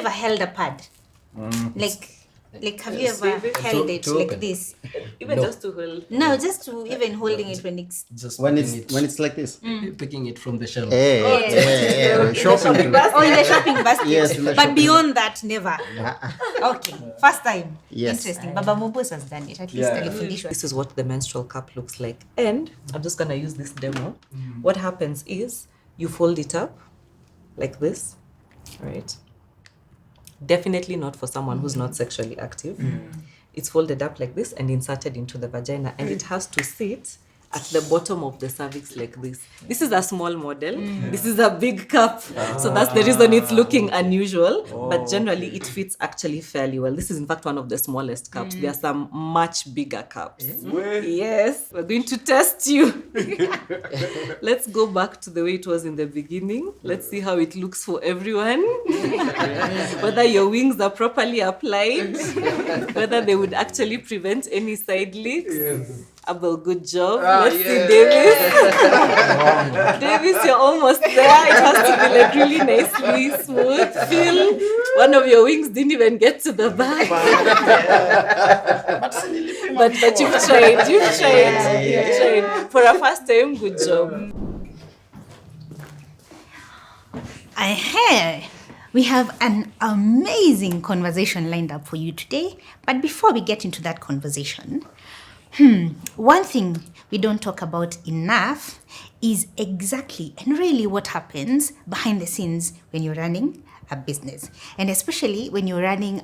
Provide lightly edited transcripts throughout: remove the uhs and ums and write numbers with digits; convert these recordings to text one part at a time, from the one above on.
ever held a pad? Like have you ever held it like open. This? Even no. Just to hold. No, just to even holding it when it's just when it's like this. Picking it from the shelf. Shopping basket. Oh, in the shopping basket. Yes, but beyond that, never. Okay, first time. Yes. Interesting. Baba Mopus has done it. At least This is what the menstrual cup looks like. And I'm just gonna use this demo. What happens is you fold it up like this, right? Definitely not for someone who's not sexually active. It's folded up like this and inserted into the vagina, and it has to sit at the bottom of the cervix like this. This is a small model. This is a big cup. So that's the reason it's looking unusual. But generally it fits actually fairly well. This is in fact one of the smallest cups. There are some much bigger cups. Yes, we're going to test you. Let's go back to the way it was in the beginning. Let's see how it looks for everyone. Whether your wings are properly applied. Whether they would actually prevent any side leaks. Abel, good job. Let's see Davies. Davies, you're almost there. It has to be like really nicely smooth. Feel one of your wings didn't even get to the back. but you've tried. You've tried. For a first time, good job. We have an amazing conversation lined up for you today. But before we get into that conversation, one thing we don't talk about enough is exactly and really what happens behind the scenes when you're running a business, and especially when you're running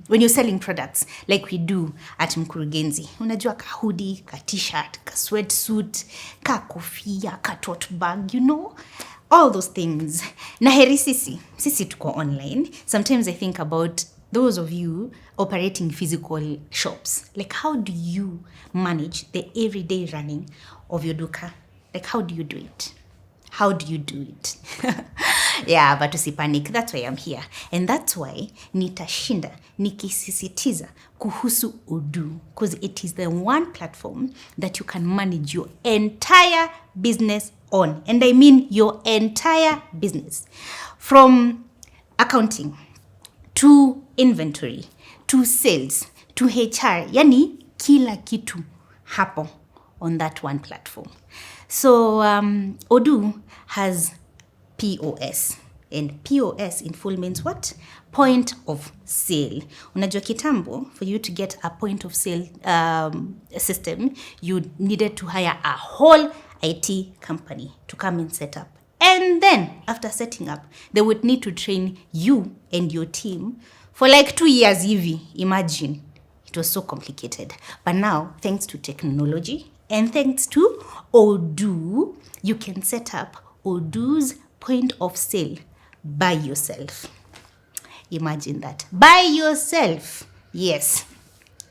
when you're selling products like we do at Mkurugenzi. Unajua ka hoodie, ka t-shirt, ka sweatsuit, ka kofia, ka tote bag, all those things. Na heri sisi tuko online. Sometimes I think about those of you operating physical shops. Like, how do you manage the everyday running of your duka? Like, how do you do it? Yeah, but usipanic. That's why I'm here. And that's why nitashinda nikisisitiza kuhusu Odoo, because it is the one platform that you can manage your entire business on. And I mean your entire business. From accounting to inventory, to sales, to HR, yani kila kitu hapo on that one platform. So Odoo has POS, and POS in full means what? Point of sale. Unajua kitambo, for you to get a point of sale system, you needed to hire a whole IT company to come and set up. And then, after setting up, they would need to train you and your team for like 2 years hivi. Imagine. It was so complicated. But now, thanks to technology and thanks to Odoo, you can set up Odoo's point of sale by yourself. Imagine that. By yourself. Yes.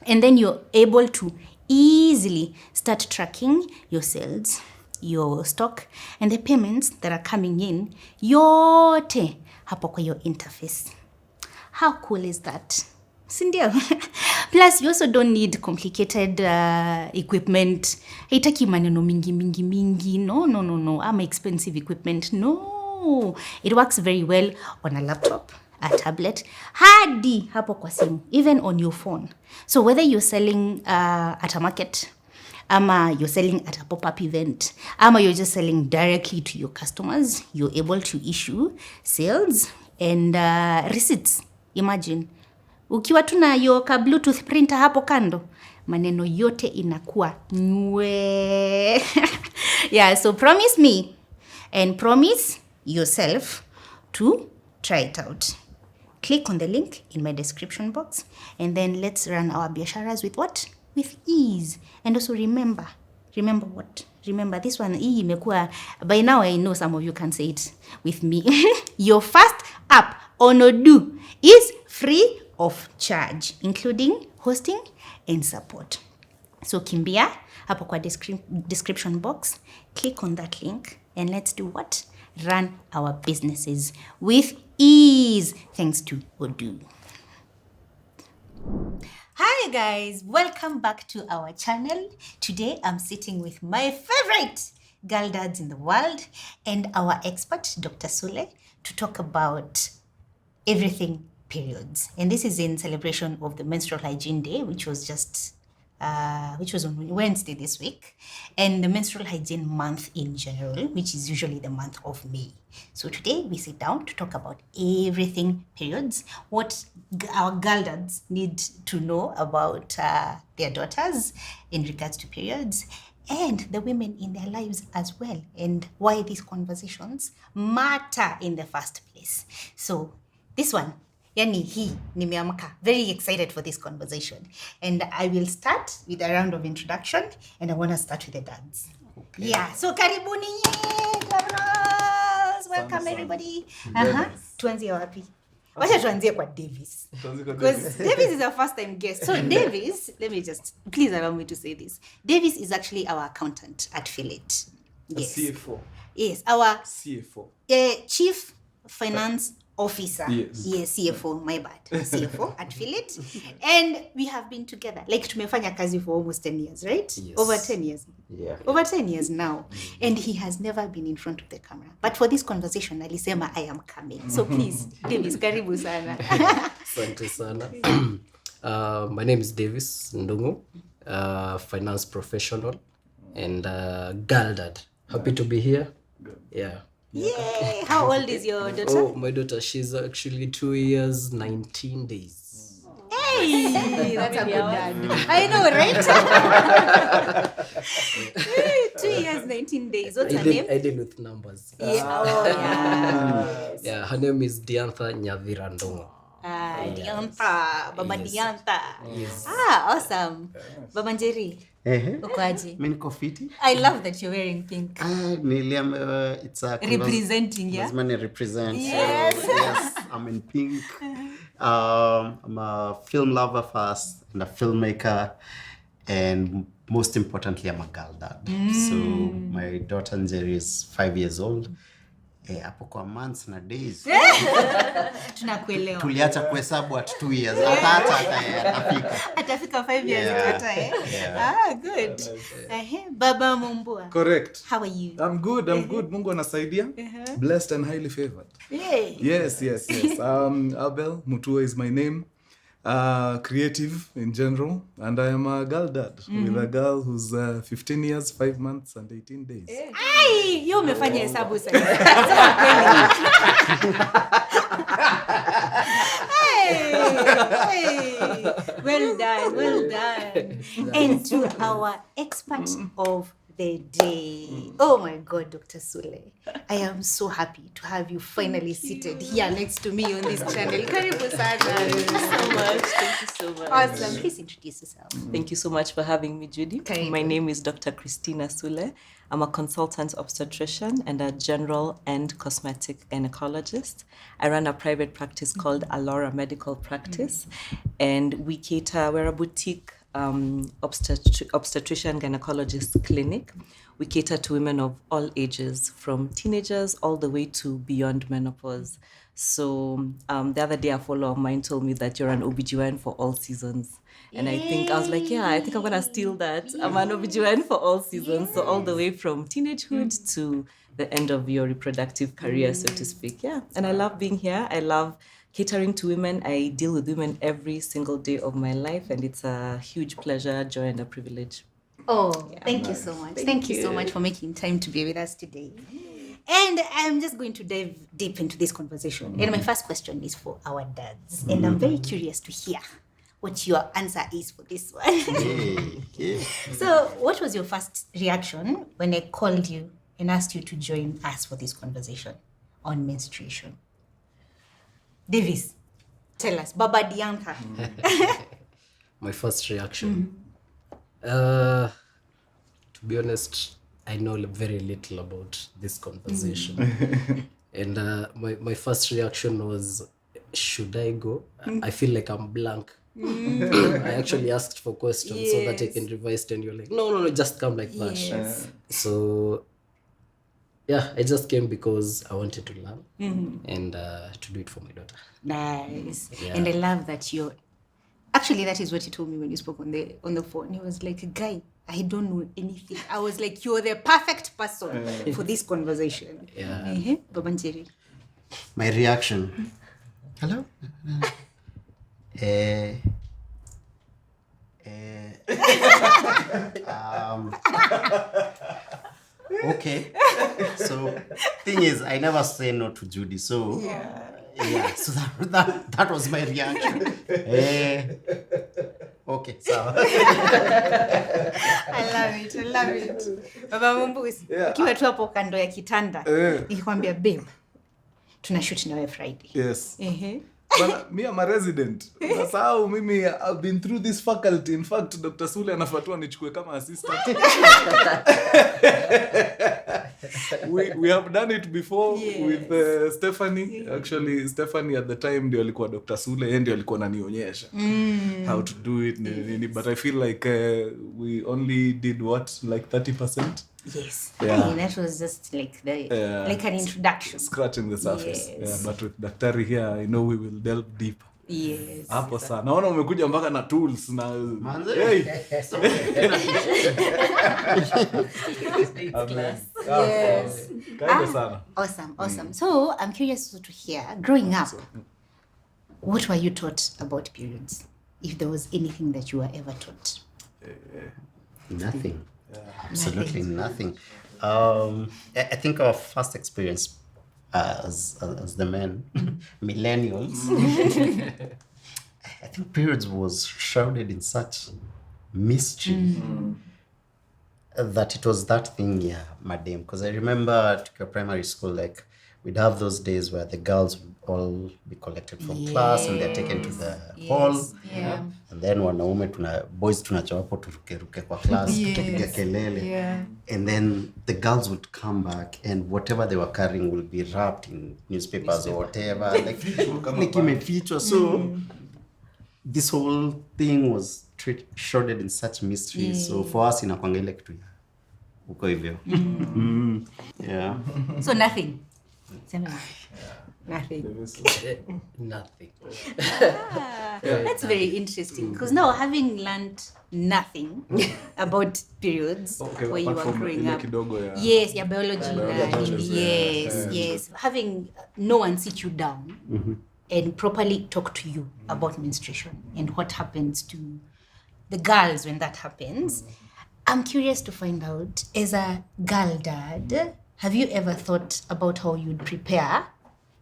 And then you're able to easily start tracking your sales, your stock, and the payments that are coming in yote hapo kwa your interface. How cool is that? Sindio? Plus, you also don't need complicated equipment. Haitaki maneno mingi. No. I'm expensive equipment. No. It works very well on a laptop, a tablet, hadi hapo kwa simu, even on your phone. So whether you're selling at a market, ama you're selling at a pop-up event, ama you're just selling directly to your customers, you're able to issue sales and receipts. Imagine. Ukiwa tuna yoka Bluetooth printer hapo kando, maneno yote inakuwa nywe. Yeah, so promise me and promise yourself to try it out. Click on the link in my description box, and then let's run our biasharas with what? With ease. And also remember what? Remember this one, imekuwa, by now I know some of you can say it with me. Your first app on Odoo is free of charge, including hosting and support. So kimbia hapo kwa description box, click on that link, and let's do what? Run our businesses with ease, thanks to Odoo. Hi guys, welcome back to our channel. Today I'm sitting with my favorite girl dads in the world and our expert, Dr. Sule, to talk about everything periods. And this is in celebration of the Menstrual Hygiene Day, which was on Wednesday this week, and the Menstrual Hygiene Month in general, which is usually the month of May. So today we sit down to talk about everything periods, what our girl dads need to know about their daughters in regards to periods, and the women in their lives as well, and why these conversations matter in the first place. So this one, nimeamka, very excited for this conversation. And I will start with a round of introduction, and I want to start with the dads. Okay. Yeah, so karibuni nye, welcome everybody. Tuanzie wapi? Wacha tuanzie kwa Davies. Because Davies is our first time guest. So Davies, please allow me to say this. Davies is actually our accountant at Philate. Yes. CFO. Yes, our CFO. Chief Finance Officer. Yes, CFO, my bad. CFO at Philate. And we have been together. Like tumefanya kazi for almost 10 years, right? Yes. Over 10 years. Yeah. Over 10 years now. And he has never been in front of the camera. But for this conversation, alisema I am coming. So please, Davies, karibu sana. Asante sana. My name is Davies Ndungu, finance professional and girl dad. Happy to be here. Yeah. Yay! How old is your daughter? Oh, my daughter, she's actually 2 years, 19 days. Hey, that's a good dad. I know, right? 2 years, 19 days. What's her name? I deal with numbers. Yeah. Oh, yeah. Yeah, her name is Diantha Nyawira Ndungu. Diantha, Baba Yes. Diantha. Yes. Awesome. Baba Njeri, uko aje? Mimi niko fiti. I love that you're wearing pink. It's a Representing, yeah? Lazima represent. Yes. Yes, I'm in pink. I'm a film lover first and a filmmaker, and most importantly, I'm a girl dad. So my daughter Njeri is 5 years old. Hapo kwa months na days. Tunakuelewa. Tuliacha kuhesabu at 2 years. Atafika 5 years kata, eh? Yeah. Good. Baba Mumbua. Correct. How are you? I'm good. Mungu anasaidia. Blessed and highly favored. Yay. Yes. Abel Mutua is my name. Creative in general, and I am a girl dad with a girl who's 15 years, 5 months, and 18 days. Ai, yo umefanya hesabu sana. Hey. Well done. And to our expert of the day. Oh my God, Dr. Sule. I am so happy to have you finally seated here next to me on this channel. Karibu sana. Thank you so much. Awesome. Please introduce yourself. Thank you so much for having me, Judy. Karibu. My name is Dr. Kristina Sule. I'm a consultant obstetrician and a general and cosmetic gynecologist. I run a private practice called Alora Medical Practice, and we're a boutique obstetrician gynecologist clinic. We cater to women of all ages, from teenagers all the way to beyond menopause. So the other day, a follower of mine told me that you're an OBGYN for all seasons. And I was like, I think I'm going to steal that. I'm an OBGYN for all seasons. So all the way from teenagehood to the end of your reproductive career, so to speak. Yeah. And I love being here. I love catering to women. I deal with women every single day of my life. And it's a huge pleasure, joy, and a privilege. Oh, thank you so much. Thank you so much for making time to be with us today. And I'm just going to dive deep into this conversation. And my first question is for our dads. And I'm very curious to hear what your answer is for this one. So what was your first reaction when I called you and asked you to join us for this conversation on menstruation? Davies, tell us. Baba Diantha. My first reaction. To be honest, I know very little about this conversation. And my first reaction was, should I go? I feel like I'm blank. I actually asked for questions so that I can revise, and you're like, no, just come like that. Yes. So I just came because I wanted to learn and to do it for my daughter. Nice. Yeah. And I love that actually, that is what he told me when you spoke on the phone. He was like, guy, I don't know anything. I was like, you're the perfect person for this conversation. Yeah. Baba Njeri. My reaction. hello? Okay. So thing is, I never say no to Judy. So so that was my reaction. Okay, so I love it. Baba Mumbusi, ukiwa tu hapo kando ya kitanda, nikikwambia babe, tunashoot nawe Friday. Yes. But me, I'm a resident. That's how mimi, I've been through this faculty. In fact, Dr. Sule anafatua nichukue kama assistant. we have done it before with Stephanie. Actually, Stephanie at the time ndio alikuwa Dr. Sule, yeye ndio alikuwa ananionyesha how to do it. But I feel like we only did like 30%. Yes. Yeah. I mean, that was just like like an introduction. Scratching the surface. Yes. Yeah, but with Daktari here, I know we will delve deeper. Yes. Hapo sana. Naona umekuja mpaka na tools na Manze. hey. Yes. Kaida sana. Awesome. So I'm curious to hear, growing up, what were you taught about periods? If there was anything that you were ever taught? Nothing. Absolutely nothing. I think our first experience as the men, millennials, I think periods was shrouded in such mystery that it was that thing, madam. Because I remember to primary school, like we'd have those days where the girls would all be collected from class and they're taken to the hall. Yeah. And then boys tunacho hapo turuke kwa class, tukipiga kelele. And then the girls would come back and whatever they were carrying will be wrapped in newspapers or whatever. Like imefichwa. So this whole thing was shrouded in such mystery. So for us inakuanga ile kitu ya uko hivyo. Yeah. So nothing. Nothing. Nothing. That's very interesting because now having learned nothing about periods when you were growing up, yes, your biology, yes, having no one sit you down and properly talk to you about menstruation and what happens to the girls when that happens. I'm curious to find out, as a girl dad, have you ever thought about how you'd prepare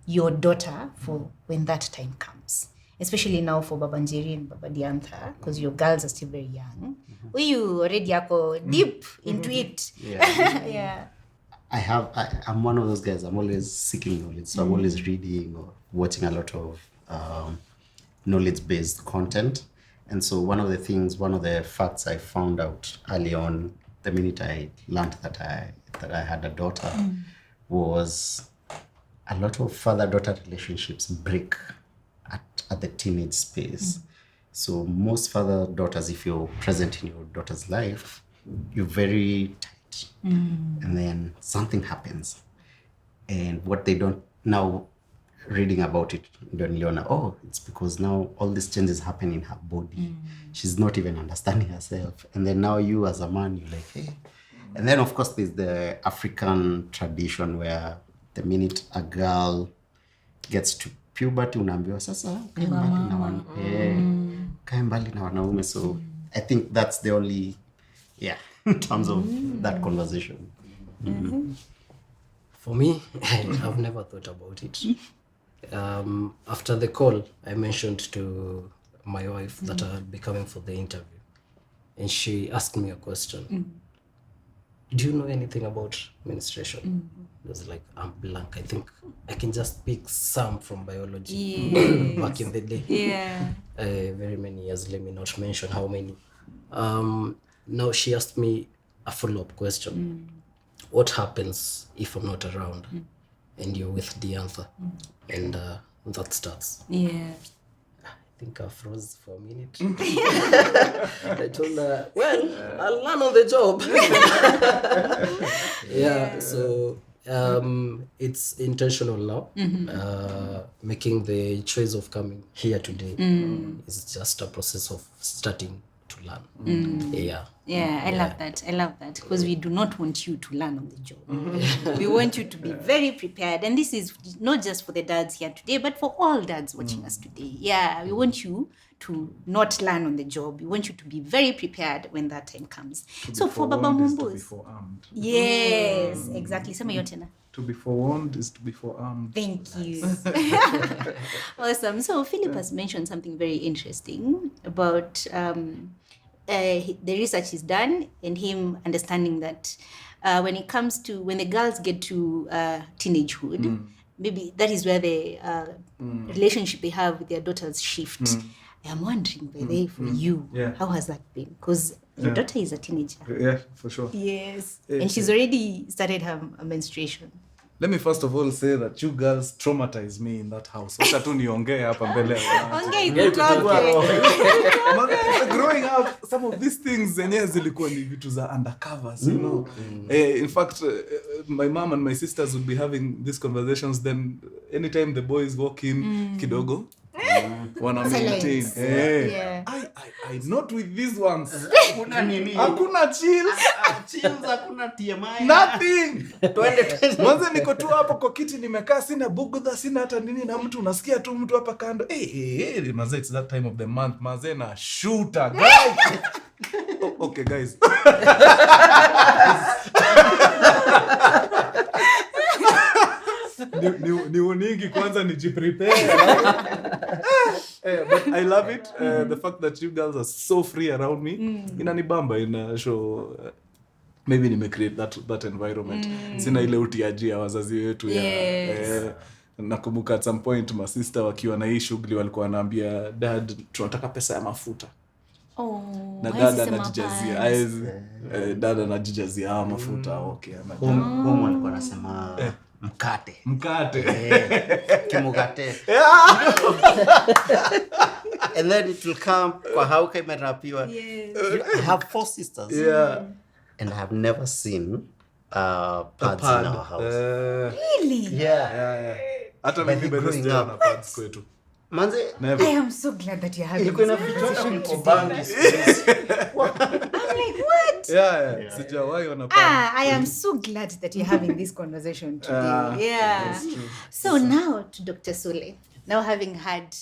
your daughter for when that time comes? Especially now for Baba Njeri and Baba Diantha, because your girls are still very young. You already are deep into it. Yeah. I'm one of those guys. I'm always seeking knowledge. So I'm always reading or watching a lot of knowledge-based content. And so one of the facts I found out early on, the minute I learned that I had a daughter, was a lot of father-daughter relationships break at the teenage space. So most father-daughters, if you're present in your daughter's life, you're very tight. And then something happens. And what they don't now, reading about it, it's because now all these changes happen in her body. She's not even understanding herself. And then now you as a man, you're like, hey. And then of course there's the African tradition where the minute a girl gets to puberty, unaambiwa sasa kae mbali na wanaume. So I think that's the only, in terms of that conversation. For me, I've never thought about it. After the call, I mentioned to my wife that I'll be coming for the interview. And she asked me a question. Do you know anything about menstruation? I was like, I'm blank. I think I can just pick some from biology back in the day. Yeah. Very many years, let me not mention how many. Now she asked me a follow-up question. What happens if I'm not around and you're with Diantha? And that starts. Yeah. I think I froze for a minute. I told her, well, I'll learn on the job. So it's intentional now. Making the choice of coming here today is just a process of starting to learn. Yeah, I love that because we do not want you to learn on the job. We want you to be very prepared, and this is not just for the dads here today, but for all dads watching us today. Yeah, we want you to not learn on the job. We want you to be very prepared when that time comes. So for Baba To be Mumbos, forearmed. yes, exactly. Sema yote na. To be forewarned is to be forearmed. Thank you. Awesome. So Philip has mentioned something very interesting about the research he's done and him understanding that when the girls get to teenagehood, maybe that is where the relationship they have with their daughters shift. I'm wondering, by the way, for you, how has that been? Because your daughter is a teenager. Yeah, for sure. Yes. And she's already started her menstruation. Let me first of all say that you girls traumatized me in that house. Wacha tu niongee hapa mbele. Growing up, some of these things zenyewe zilikuwa ni vitu za undercovers, you know. In fact, my mom and my sisters would be having these conversations, then anytime the boys walk in kidogo, wana maintain. I not with these ones. Hakuna chills, hakuna TMI. nothing. Mwanzo niko tu hapo kwa kiti nimekaa, sina bugudha, sina hata nini, na mtu unasikia tu mtu hapa kando. Maze, it's that time of the month. Maze na shooter, guys. Okay, guys. ni uningi kwanza nijiprepare. But I love it. The fact that you girls are so free around me. Inanibamba in show. Maybe nime create that environment. Sina ile utiaji ya wazazi wetu ya. Nakumbuka at some point my sister wakiwa na hii shughuli walikuwa wanaambia dad tunataka pesa ya mafuta. Na dada anajijazia. Dada anajijazia mafuta. Okay. Home walikuwa nasema mkate. Kimugate. And then it will come kwa hauka imerapiwa. I have 4 sisters. And I have never seen pads in our house. Really? Yeah. Hata mimi bado sijaona pads kwetu. Manze, I am so glad that you're having ilikuwa inafichwa kwa bangi. I'm like, what? Yeah. Sijawahi ona pads. I am so glad that you're having this conversation today. That's true. So now to Dr. Sule. Now having had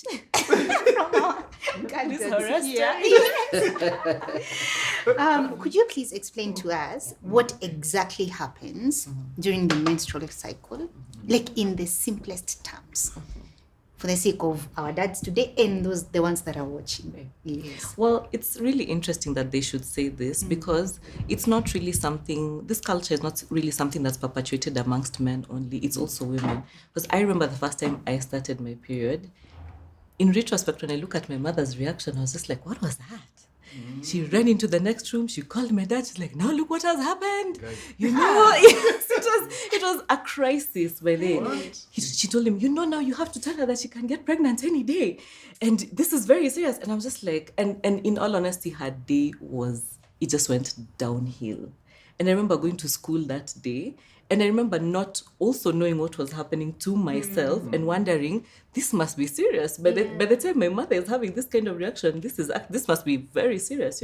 could you please explain to us what exactly happens during the menstrual cycle, like in the simplest terms, for the sake of our dads today and the ones that are watching? Yes. Well, it's really interesting that they should say this because it's not really something, this culture is not really something that's perpetuated amongst men only, it's also women. Because I remember the first time I started my period, in retrospect, when I look at my mother's reaction, I was just like, what was that? She ran into the next room. She called my dad. She's like, now look what has happened. You know, it was a crisis by then. She told him, now you have to tell her that she can get pregnant any day. And this is very serious. And I was just like, and in all honesty, her day it just went downhill. And I remember going to school that day. And I remember not also knowing what was happening to myself and wondering, this must be serious. By the time my mother is having this kind of reaction, this must be very serious,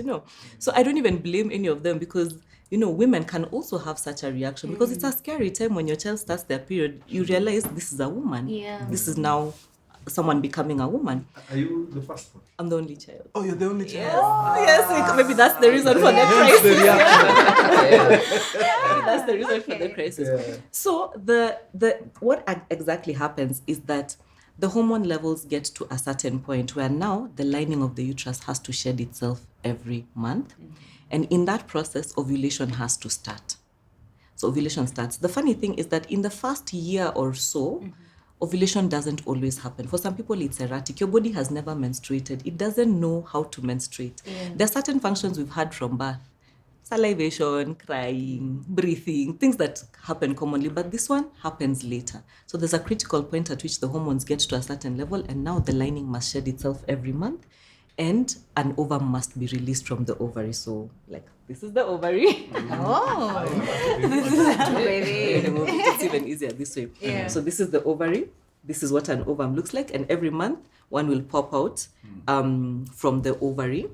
So I don't even blame any of them because, women can also have such a reaction because it's a scary time when your child starts their period. You realize this is a woman. Yeah. This is now someone becoming a woman. Are you the first one? I'm the only child. Oh, you're the only child. Yes, maybe that's the reason for the crisis. Maybe that's the reason for the crisis. Yeah. So what exactly happens is that the hormone levels get to a certain point where now the lining of the uterus has to shed itself every month. And in that process, ovulation has to start. So ovulation starts. The funny thing is that in the first year or so, ovulation doesn't always happen. For some people, it's erratic. Your body has never menstruated. It doesn't know how to menstruate. Yeah. There are certain functions we've had from birth. Salivation, crying, breathing, things that happen commonly, but this one happens later. So there's a critical point at which the hormones get to a certain level, and now the lining must shed itself every month, and an ovum must be released from the ovary. So, this is the ovary. It's even easier this way. Yeah. So this is the ovary. This is what an ovum looks like, and every month one will pop out from the ovary.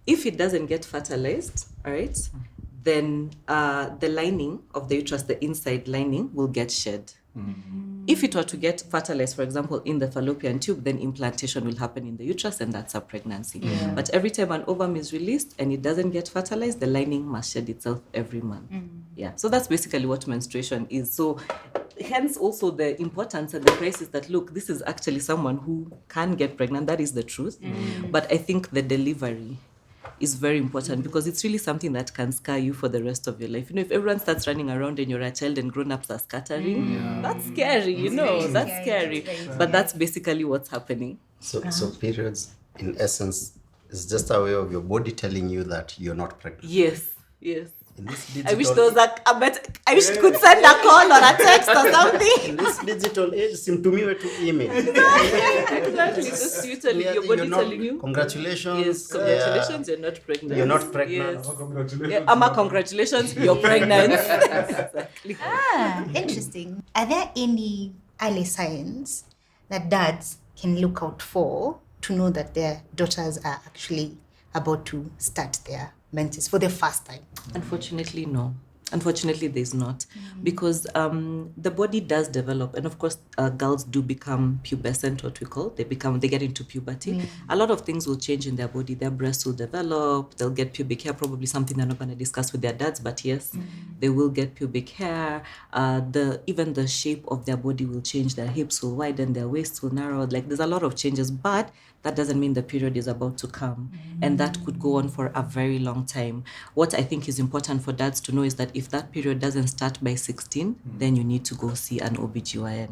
If it doesn't get fertilized, all right, then the lining of the uterus, the inside lining, will get shed. If it were to get fertilized, for example, in the fallopian tube, then implantation will happen in the uterus, and that's a pregnancy. But every time an ovum is released and it doesn't get fertilized, the lining must shed itself every month. Yeah, so that's basically what menstruation is. So hence also the importance and the crisis that, look, this is actually someone who can get pregnant. That is the truth. But I think the delivery is very important, because it's really something that can scar you for the rest of your life. If everyone starts running around and you're a child and grown-ups are scattering, that's scary, that's scary. But that's basically what's happening. So periods, in essence, is just a way of your body telling you that you're not pregnant. Yes. In this I wish digital, there was I wish it could send a call or a text or something. in this digital age, seem to me to email. Exactly. Just you telling your body You're not- telling you. Congratulations. Yes, congratulations, you're not pregnant. You're not pregnant. Yes. Congratulations. Yeah, Amma, congratulations, you're pregnant. Exactly. Interesting. Are there any early signs that dads can look out for to know that their daughters are actually about to start their menses for the first time? Unfortunately, no. Unfortunately, there's not, because the body does develop, and of course, girls do become pubescent, what we call. They get into puberty. A lot of things will change in their body. Their breasts will develop. They'll get pubic hair, probably something they're not going to discuss with their dads, but yes, they will get pubic hair. Even the shape of their body will change. Their hips will widen, their waists will narrow. Like, there's a lot of changes, but that doesn't mean the period is about to come. And that could go on for a very long time. What I think is important for dads to know is that if that period doesn't start by 16, then you need to go see an OBGYN.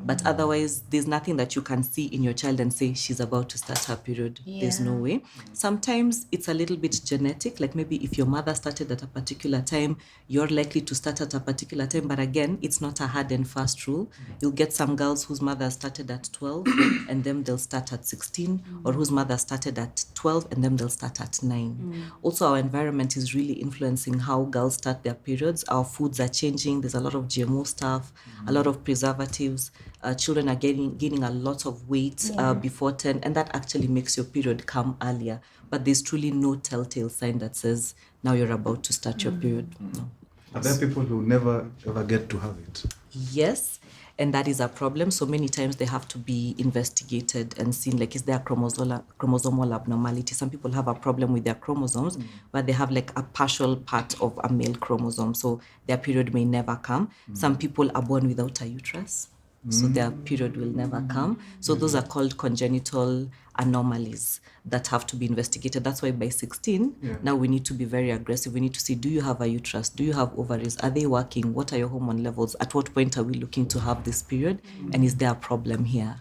But otherwise, there's nothing that you can see in your child and say, she's about to start her period. There's no way. Sometimes it's a little bit genetic, like maybe if your mother started at a particular time, you're likely to start at a particular time. But again, it's not a hard and fast rule. You'll get some girls whose mother started at 12 and then they'll start at 16, or whose mother started at 12 and then they'll start at 9. Also, our environment is really influencing how girls start their periods. Our foods are changing. There's a lot of GMO stuff, a lot of preservatives. Children are gaining a lot of weight before 10, and that actually makes your period come earlier. But there's truly no telltale sign that says, now you're about to start your period. No. Are there people who never ever get to have it? Yes, and that is a problem. So many times they have to be investigated and seen, like, is there a chromosomal abnormality? Some people have a problem with their chromosomes, but they have like a partial part of a male chromosome, so their period may never come. Some people are born without a uterus, so their period will never come. So those are called congenital anomalies that have to be investigated. That's why by 16, now we need to be very aggressive. We need to see, do you have a uterus? Do you have ovaries? Are they working? What are your hormone levels? At what point are we looking to have this period? And is there a problem here?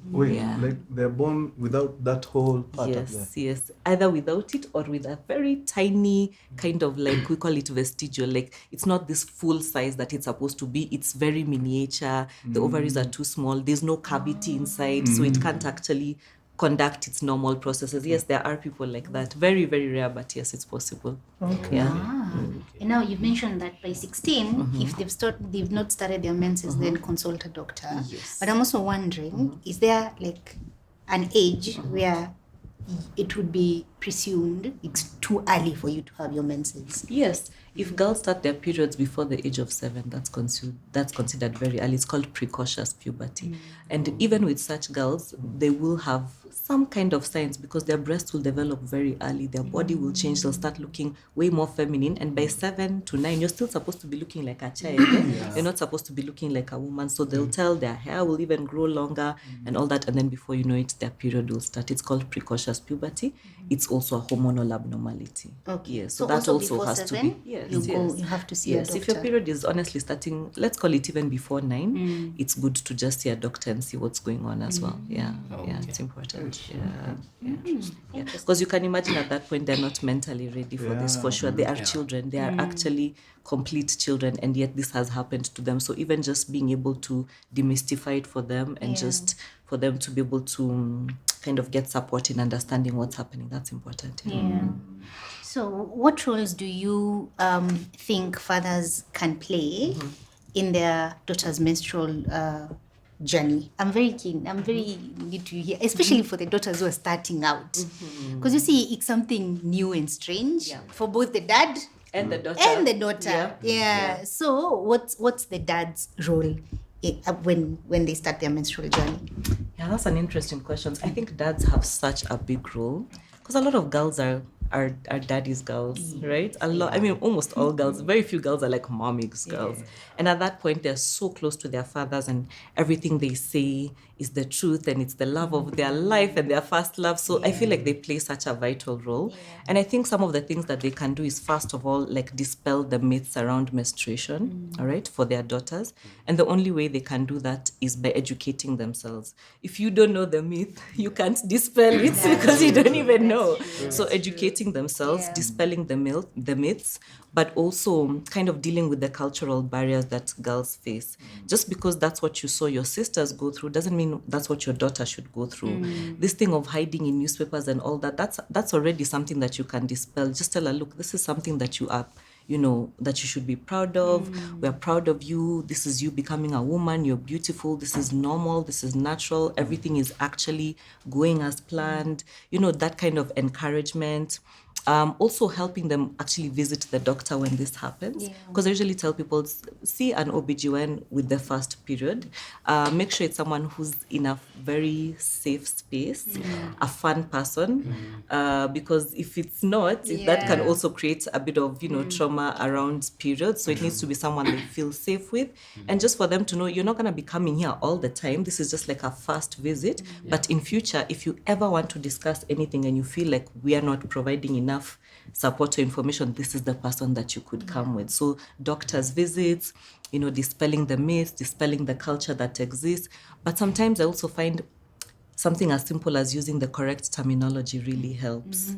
Wait, like they're born without that whole part of them? Yes. Either without it or with a very tiny kind of, like, we call it vestigial. Like, it's not this full size that it's supposed to be. It's very miniature. The ovaries are too small. There's no cavity inside, so it can't actually conduct its normal processes. Yes, there are people like that. Very, very rare, but yes, it's possible. Okay. Yeah. And now you've mentioned that by 16, if they've not started their menses, then consult a doctor. Yes. But I'm also wondering, is there like an age where it would be presumed it's too early for you to have your menses? Yes. If girls start their periods before the age of 7, that's considered very early. It's called precocious puberty. And even with such girls, they will have some kind of signs because their breasts will develop very early. Their body will change. They'll start looking way more feminine. And by 7 to 9, you're still supposed to be looking like a child. You're not supposed to be looking like a woman. So they'll tell their hair will even grow longer and all that. And then before you know it, their period will start. It's called precocious puberty. It's also a hormonal abnormality. Okay. Yes. So that also has 7, to be. Yes. you have to see a doctor. If your period is honestly starting, let's call it even before 9, it's good to just see a doctor and see what's going on as well. Yeah, it's important. Because you can imagine at that point they're not mentally ready for this for sure. They are children. They are actually complete children, and yet this has happened to them. So even just being able to demystify it for them and just for them to be able to kind of get support in understanding what's happening, that's important. So what roles do you think fathers can play in their daughter's menstrual journey? I'm very keen. I'm very need to hear, especially for the daughters who are starting out. Because you see, it's something new and strange for both the dad And the daughter. and the daughter. Yeah. So what's the dad's role when they start their menstrual journey? Yeah, that's an interesting question. I think dads have such a big role because a lot of girls are daddy's girls, right? A lot. I mean, almost all girls. Very few girls are like mommy's girls, and at that point, they're so close to their fathers, and everything they say is the truth, and it's the love of their life and their first love. So I feel like they play such a vital role, and I think some of the things that they can do is first of all like dispel the myths around menstruation, all right, for their daughters, and the only way they can do that is by educating themselves. If you don't know the myth, you can't dispel it because you don't even know. So educating themselves, dispelling the myths, but also kind of dealing with the cultural barriers that girls face. Just because that's what you saw your sisters go through doesn't mean that's what your daughter should go through. This thing of hiding in newspapers and all that, that's already something that you can dispel. Just tell her, look, this is something that you are, that you should be proud of. We're proud of you. This is you becoming a woman. You're beautiful. This is normal. This is natural. Everything is actually going as planned. That kind of encouragement. Also helping them actually visit the doctor when this happens. Because I usually tell people, see an OBGYN with the first period. Make sure it's someone who's in a very safe space, a fun person. Because if it's not, that can also create a bit of, trauma around periods. So it needs to be someone they feel safe with. And just for them to know, you're not going to be coming here all the time. This is just like a first visit. But in future, if you ever want to discuss anything and you feel like we are not providing enough support or information, this is the person that you could come with. So doctors' visits, dispelling the myths, dispelling the culture that exists. But sometimes I also find something as simple as using the correct terminology really helps.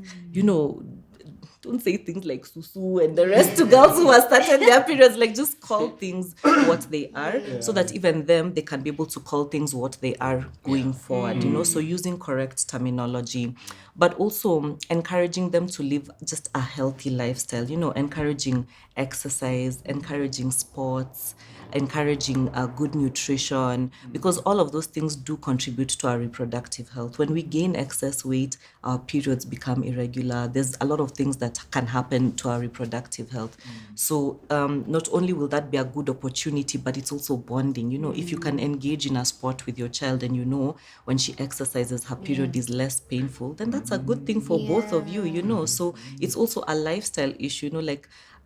Don't say things like susu and the rest to girls who have started their periods. Like, just call things what they are, so that even they can be able to call things what they are going forward. So using correct terminology, but also encouraging them to live just a healthy lifestyle. Encouraging exercise, encouraging sports, encouraging good nutrition, because all of those things do contribute to our reproductive health. When we gain excess weight, our periods become irregular. There's a lot of things that can happen to our reproductive health. So not only will that be a good opportunity, but it's also bonding. If you can engage in a sport with your child and when she exercises, her period is less painful, then that's a good thing for both of you. So it's also a lifestyle issue,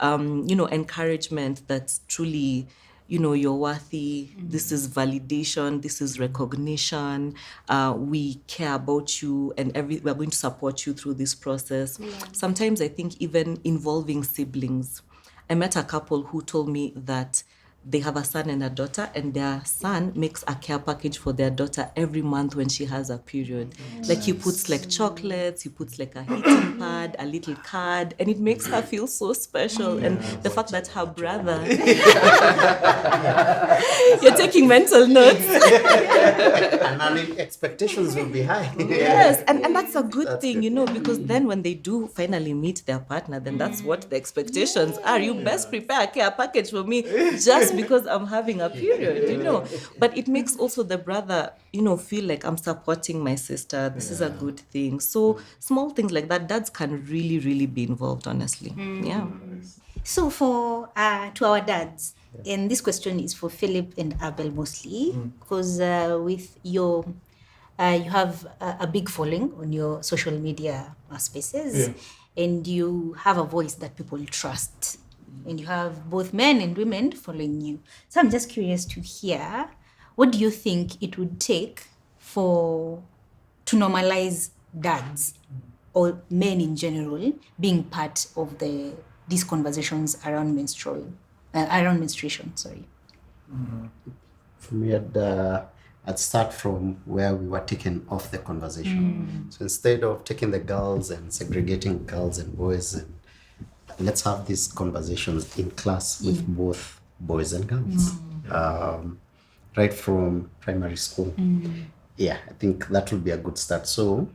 encouragement that's truly, you're worthy. This is validation. This is recognition. We care about you, and we're going to support you through this process. Sometimes I think even involving siblings. I met a couple who told me that they have a son and a daughter, and their son makes a care package for their daughter every month when she has a period. Like, he puts like chocolates, he puts like a heating pad, a little card, and it makes her feel so special. And the fact that her brother, you're taking mental notes. And expectations will be high. Yes, and that's a good thing, because then when they do finally meet their partner, then that's what the expectations are. You best prepare a care package for me just because I'm having a period, But it makes also the brother, feel like I'm supporting my sister. This is a good thing. So small things like that, dads can really, really be involved, honestly. Yeah. So for to our dads, and this question is for Philip and Abel mostly, because with your you have a big following on your social media spaces, and you have a voice that people trust, and you have both men and women following you. So I'm just curious to hear, what do you think it would take to normalize dads or men in general being part of these conversations around menstruation? Sorry. For me, I'd start from where we were taken off the conversation. So instead of taking the girls and segregating girls and boys, let's have these conversations in class with both boys and girls, right from primary school. Yeah, I think that would be a good start. So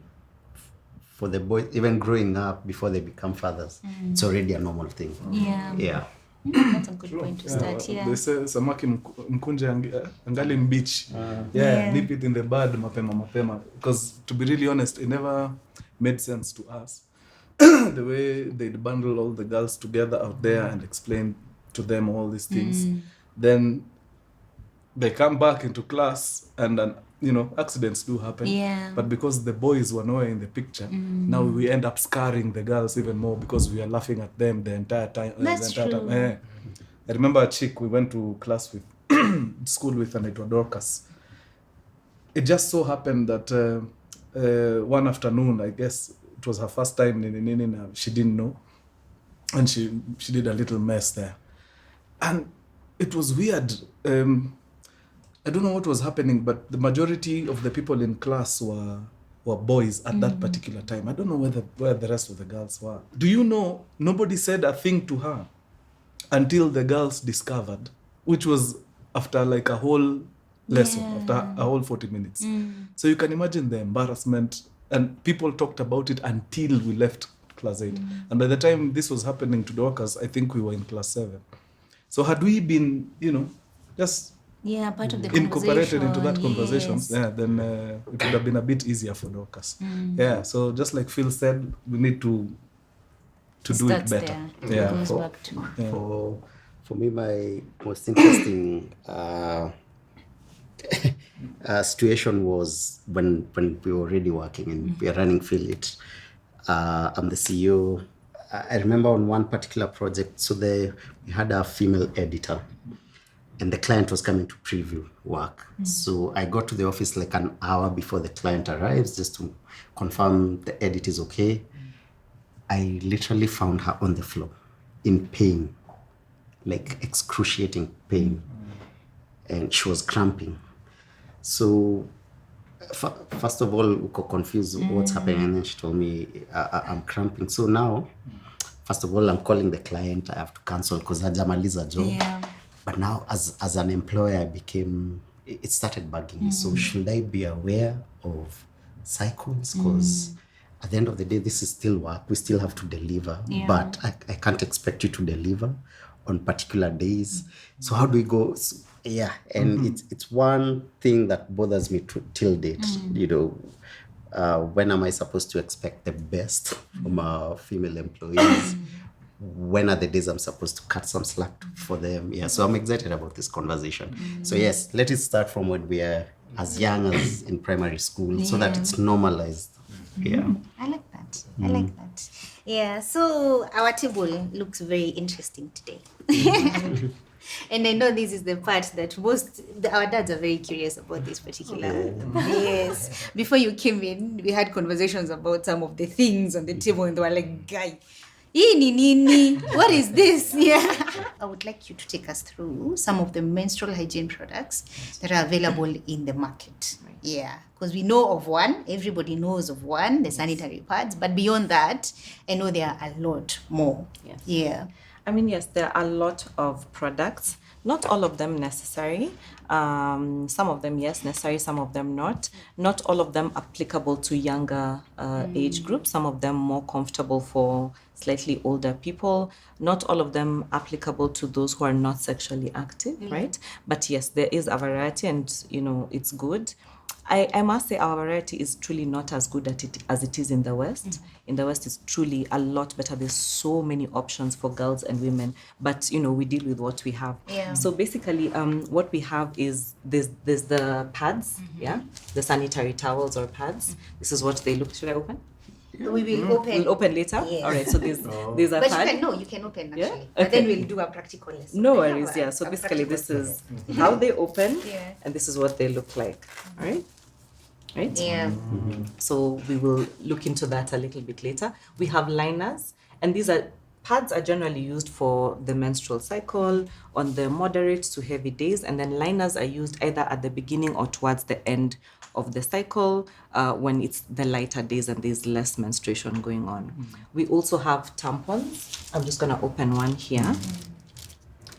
for the boys, even growing up before they become fathers, it's already a normal thing. Yeah. Yeah. That's a good point to start. They say samaki mkunje angali mbichi. Nip it in the bud mapema. Because to be really honest, it never made sense to us. The way they'd bundle all the girls together out there and explain to them all these things. Then they come back into class and accidents do happen. But because the boys were nowhere in the picture, now we end up scarring the girls even more because we are laughing at them the entire time. That's true. I remember a chick we went to class with, school with, and it was Dorcas. It just so happened that one afternoon, I guess it was her first time, she didn't know. And she did a little mess there. And it was weird. I don't know what was happening, but the majority of the people in class were boys at that particular time. I don't know where the rest of the girls were. Do you know, nobody said a thing to her until the girls discovered, which was after like a whole lesson, after a whole 40 minutes. So you can imagine the embarrassment, and people talked about it until we left class 8. And by the time this was happening to Dorcas, I think we were in class 7. So had we been, just part of the incorporated into that conversation, then it would have been a bit easier for Dorcas. So just like Phil said, we need to do it better. For me, my most interesting situation was when we were already working and we are running Philip. I'm the CEO. I remember on one particular project, so we had a female editor, and the client was coming to preview work. So I got to the office like an hour before the client arrives just to confirm the edit is okay. I literally found her on the floor in pain, like excruciating pain. And she was cramping. So first of all, we got confused what's happening. And then she told me, I'm cramping. So now, first of all, I'm calling the client. I have to cancel because hajamaliza job. But now as an employer, it started bugging me. So should I be aware of cycles? Because at the end of the day, this is still work. We still have to deliver. But I can't expect you to deliver on particular days. So how do we go? And it's one thing that bothers me till date. When am I supposed to expect the best from our female employees? When are the days I'm supposed to cut some slack for them? So I'm excited about this conversation. So yes, let it start from when we are as young as in primary school, so that it's normalized. I like that. I like that. So our table looks very interesting today. And I know this is the part that our dads are very curious about this particular. Yes. Before you came in, we had conversations about some of the things on the table, and they were like, "Guy, what is this?" I would like you to take us through some of the menstrual hygiene products that are available in the market. Because we know of one, everybody knows of one, the sanitary pads, but beyond that, I know there are a lot more. I mean, yes, there are a lot of products, not all of them necessary. Some of them, yes, necessary, some of them not. Not all of them applicable to younger age groups, some of them more comfortable for slightly older people. Not all of them applicable to those who are not sexually active, right? But yes, there is a variety, and, it's good. I must say our variety is truly not as good as it is in the West. In the West, it's truly a lot better. There's so many options for girls and women, but we deal with what we have. So basically, what we have is there's the pads, the sanitary towels or pads. This is what they look. Should I open? We will open. We'll open later. Yes. All right. So there's a But pad. you can open actually. Yeah? But then Okay. we'll do a practical lesson. No worries. So basically, this is how they open, and this is what they look like. All right. Right? So we will look into that a little bit later. We have liners, and pads are generally used for the menstrual cycle, on the moderate to heavy days, and then liners are used either at the beginning or towards the end of the cycle when it's the lighter days and there's less menstruation going on. We also have tampons. I'm just going to open one here.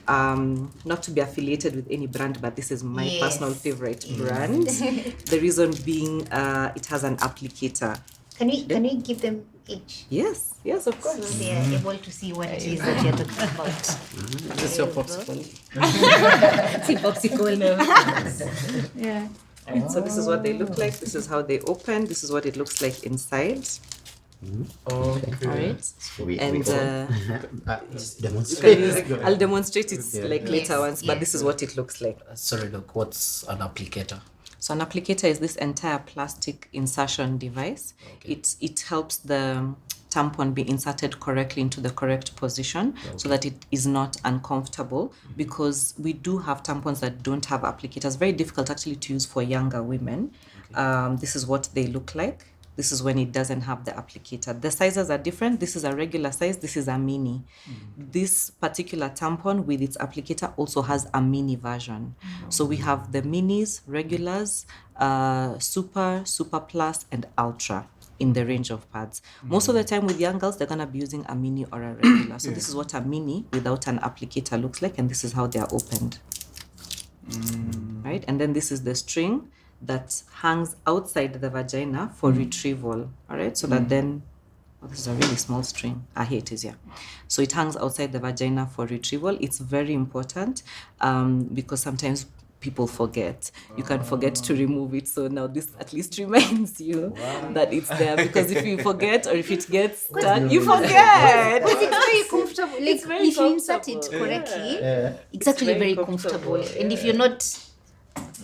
Not to be affiliated with any brand, but this is my personal favorite brand. The reason being, it has an applicator. Can we give them each. Yes, of course. So they are able to see what it is that you're talking about. Is this your popsicle? See popsicle. Yeah. Right, so this is what they look like. This is how they open. This is what it looks like inside. Okay. All right. So we And just demonstrate. I'll demonstrate it later Yes, once, but this is what it looks like. Sorry, Doc, what's an applicator? So an applicator is this entire plastic insertion device. Okay. It helps the tampon be inserted correctly into the correct position so that it is not uncomfortable, because we do have tampons that don't have applicators. Very difficult actually to use for younger women. This is what they look like. This is when it doesn't have the applicator. The sizes are different. This is a regular size. This is a mini. This particular tampon with its applicator also has a mini version. So we have the minis, regulars, super, super plus, and ultra in the range of pads. Most of the time with young girls, they're going to be using a mini or a regular. So this is what a mini without an applicator looks like, and this is how they are opened. Right? And then this is the string that hangs outside the vagina for retrieval. All right? So that then, this is a really small string. Here it is, yeah. So it hangs outside the vagina for retrieval. It's very important because sometimes people forget. You can forget to remove it. So now this at least reminds you that it's there, because if you forget or if it gets stuck, you forget. Because it's very comfortable. Like, It's very if you insert it comfortable. correctly, Yeah. it's actually very very comfortable. comfortable, And if you're not,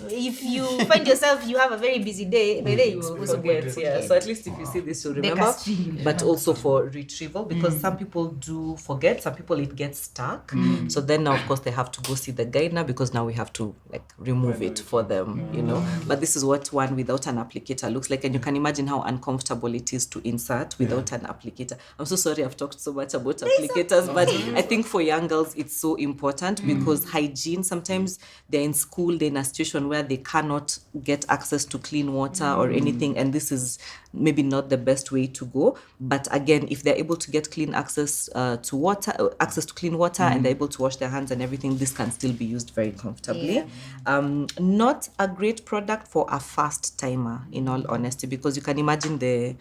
if you find yourself, you have a very busy day, the day it's possible to Yeah. forget. So at least if you see this, you'll Make remember. us feel But also for retrieval, because some people do forget. Some people it gets stuck. So then now, of course, they have to go see the guide now, because now we have to like remove it for them, you know. But this is what one without an applicator looks like, and you can imagine how uncomfortable it is to insert without an applicator. I'm so sorry I've talked so much about applicators, but I think for young girls it's so important because hygiene, sometimes they're in school, they're in a situation where they cannot get access to clean water or anything, and this is maybe not the best way to go. But again, if they're able to get clean access to water, access to clean water, and they're able to wash their hands and everything, this can still be used very comfortably. Not a great product for a fast timer, in all honesty, because you can imagine the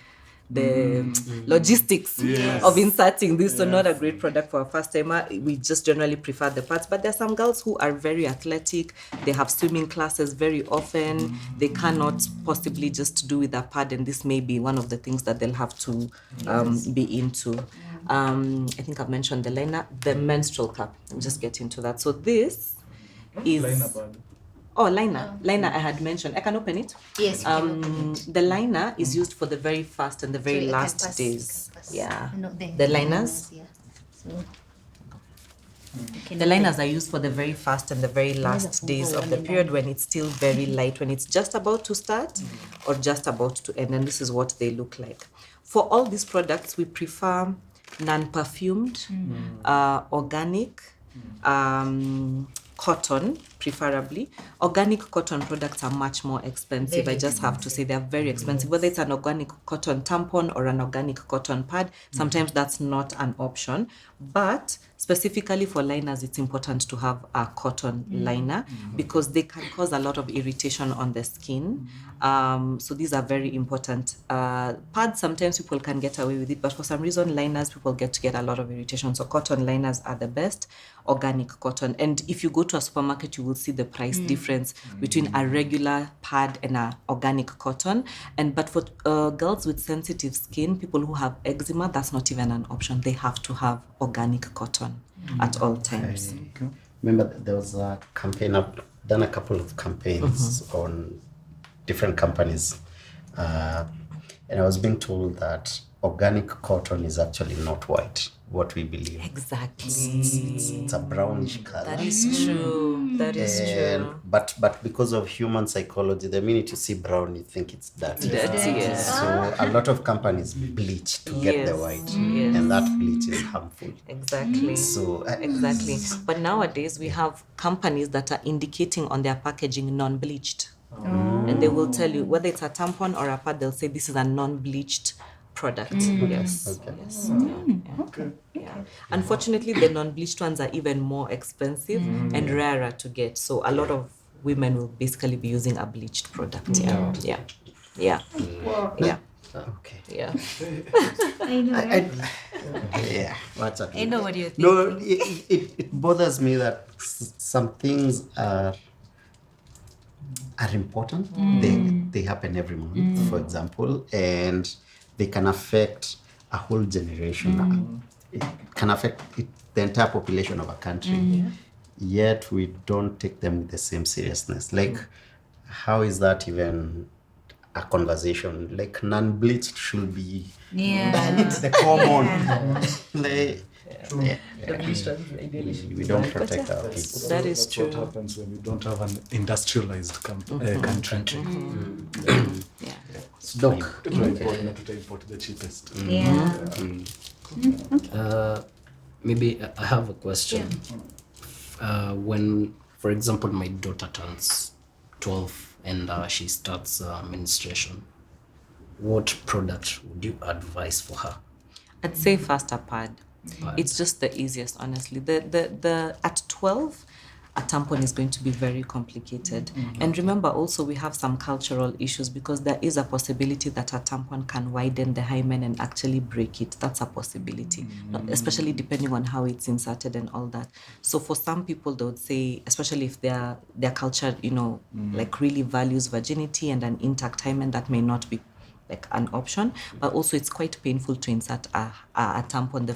logistics of inserting this. So not a great product for a first timer. We just generally prefer the pads. But there are some girls who are very athletic. They have swimming classes very often. They cannot possibly just do with a pad, and this may be one of the things that they'll have to be into. I think I've mentioned the liner, the menstrual cup. Let me just get into that. So this is Liner pad. liner I had mentioned. I can open it. Yes. The liner is used for the very first and the very So it can last pass- days. can pass. Yeah. No, The liners. Yeah. So, The liners are used for the very first and the very last days of the period, when it's still very light, when it's just about to start or just about to end. And this is what they look like. For all these products, we prefer non-perfumed, organic, cotton, preferably. Organic cotton products are much more expensive. I just have to say they're very expensive. Whether it's an organic cotton tampon or an organic cotton pad, sometimes that's not an option. But specifically for liners, it's important to have a cotton liner because they can cause a lot of irritation on the skin. So these are very important. Pads, sometimes people can get away with it, but for some reason, liners, people get a lot of irritation. So cotton liners are the best, organic cotton. And if you go to a supermarket, you will see the price difference between a regular pad and an organic cotton. But for girls with sensitive skin, people who have eczema, that's not even an option. They have to have organic cotton at all times. Remember, there was a campaign. I've done a couple of campaigns on different companies, and I was being told that organic cotton is actually not white, what we believe. Exactly. It's a brownish color. That is true. That is true. But because of human psychology, the minute you see brown, you think it's dirty. Yes. So a lot of companies bleach to get the white, and that bleach is harmful. Exactly. So Exactly. But nowadays we have companies that are indicating on their packaging non-bleached. And they will tell you whether it's a tampon or a pad, they'll say this is a non-bleached product. Yes. Okay. Yes. Yeah. Unfortunately, the non-bleached ones are even more expensive and rarer to get. So a lot of women will basically be using a bleached product. Yeah. Okay. Yeah. I know. Yeah. What's up? I know what you're No, it bothers me that some things are important. They happen every month, for example, and they can affect a whole generation. It can affect the entire population of a country. Yet we don't take them with the same seriousness. Like, how is that even a conversation? Like, non-bleached should be it's the common. Like, The bleached ones ideally should we be don't white, but protect yeah, our kids. that is That's true. what happens when you don't have an industrialized country. Yeah. Doc, To import the cheapest. maybe I have a question. When, for example, my daughter turns 12 and she starts menstruation, what product would you advise for her? I'd say faster pad. It's just the easiest, honestly. The at 12, a tampon is going to be very complicated. And remember also we have some cultural issues because there is a possibility that a tampon can widen the hymen and actually break it. That's a possibility, especially depending on how it's inserted and all that. So for some people they would say, especially if their culture, like really values virginity and an intact hymen, that may not be like an option, but also it's quite painful to insert a tampon the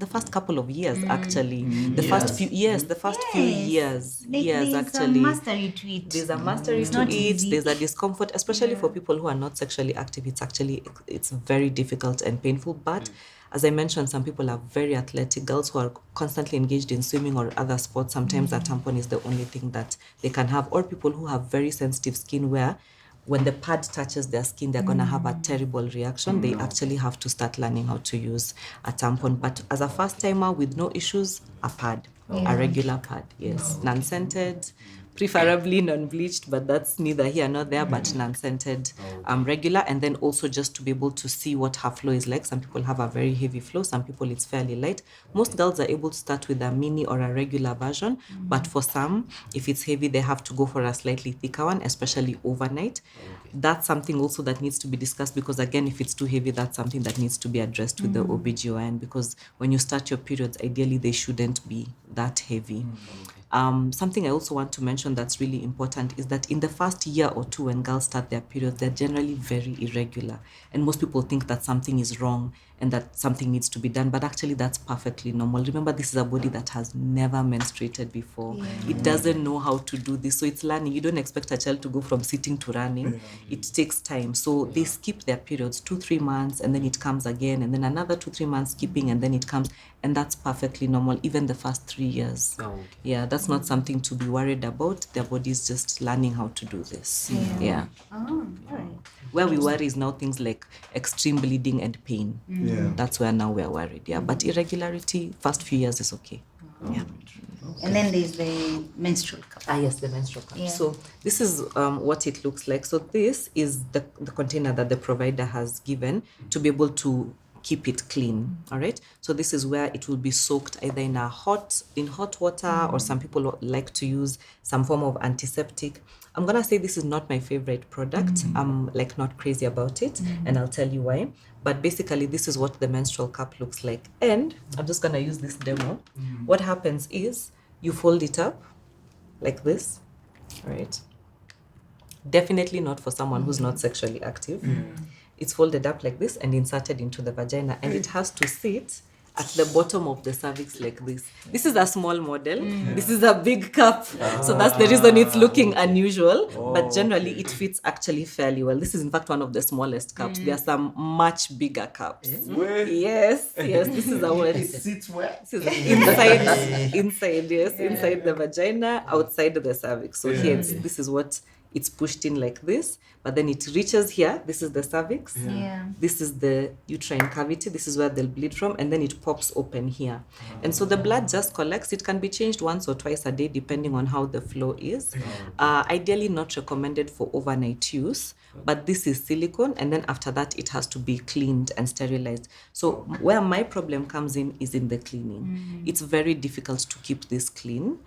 first couple of years, actually. The first few years, Like years there's actually. a mastery to it. There's a mastery to not it. easy. There's a discomfort, especially for people who are not sexually active. It's very difficult and painful. But as I mentioned, some people are very athletic. Girls who are constantly engaged in swimming or other sports, sometimes a tampon is the only thing that they can have. Or people who have very sensitive skin where when the pad touches their skin, they're going to have a terrible reaction. They actually have to start learning how to use a tampon. But as a first timer with no issues, a pad, a regular pad, yes. Non-scented, preferably non-bleached, but that's neither here nor there, but non-scented, regular. And then also just to be able to see what her flow is like. Some people have a very heavy flow, some people it's fairly light. Most girls are able to start with a mini or a regular version, but for some, if it's heavy, they have to go for a slightly thicker one, especially overnight. That's something also that needs to be discussed because again, if it's too heavy, that's something that needs to be addressed with the OBGYN because when you start your periods, ideally they shouldn't be that heavy. Something I also want to mention that's really important is that in the first year or two when girls start their periods, they're generally very irregular. And most people think that something is wrong and that something needs to be done, but actually that's perfectly normal. Remember, this is a body that has never menstruated before. It doesn't know how to do this, so it's learning. You don't expect a child to go from sitting to running. It takes time. So they skip their periods 2-3 months and then it comes again, and then another 2-3 months skipping and then it comes, and that's perfectly normal, even the first 3 years. Yeah, that's not something to be worried about. Their body is just learning how to do this. Yeah. Oh, all right. Where we worry is now things like extreme bleeding and pain. Yeah. That's where now we're worried. Yeah, but irregularity, first few years is okay. Yeah. And then there's the menstrual cup. Yes, the menstrual cup. Yeah. So this is what it looks like. So this is the container that the provider has given to be able to keep it clean. All right. So this is where it will be soaked either in hot water, or some people like to use some form of antiseptic. I'm gonna say this is not my favorite product. I'm like not crazy about it, and I'll tell you why. But basically, this is what the menstrual cup looks like. And I'm just gonna use this demo. What happens is you fold it up like this, right? Definitely not for someone who's not sexually active. It's folded up like this and inserted into the vagina, and it has to sit at the bottom of the cervix like this. This is a small model. This is a big cup. So that's the reason it's looking unusual. But generally, it fits actually fairly well. This is, in fact, one of the smallest cups. There are some much bigger cups. Yes. This is our Sits where? This is inside the vagina, outside the cervix. So here, this is what it's pushed in like this, but then it reaches here. This is the cervix. This is the uterine cavity. This is where they'll bleed from, and then it pops open here. And so the blood just collects. It can be changed once or twice a day, depending on how the flow is. Ideally not recommended for overnight use, but this is silicone, and then after that, it has to be cleaned and sterilized. So where my problem comes in is in the cleaning. It's very difficult to keep this clean.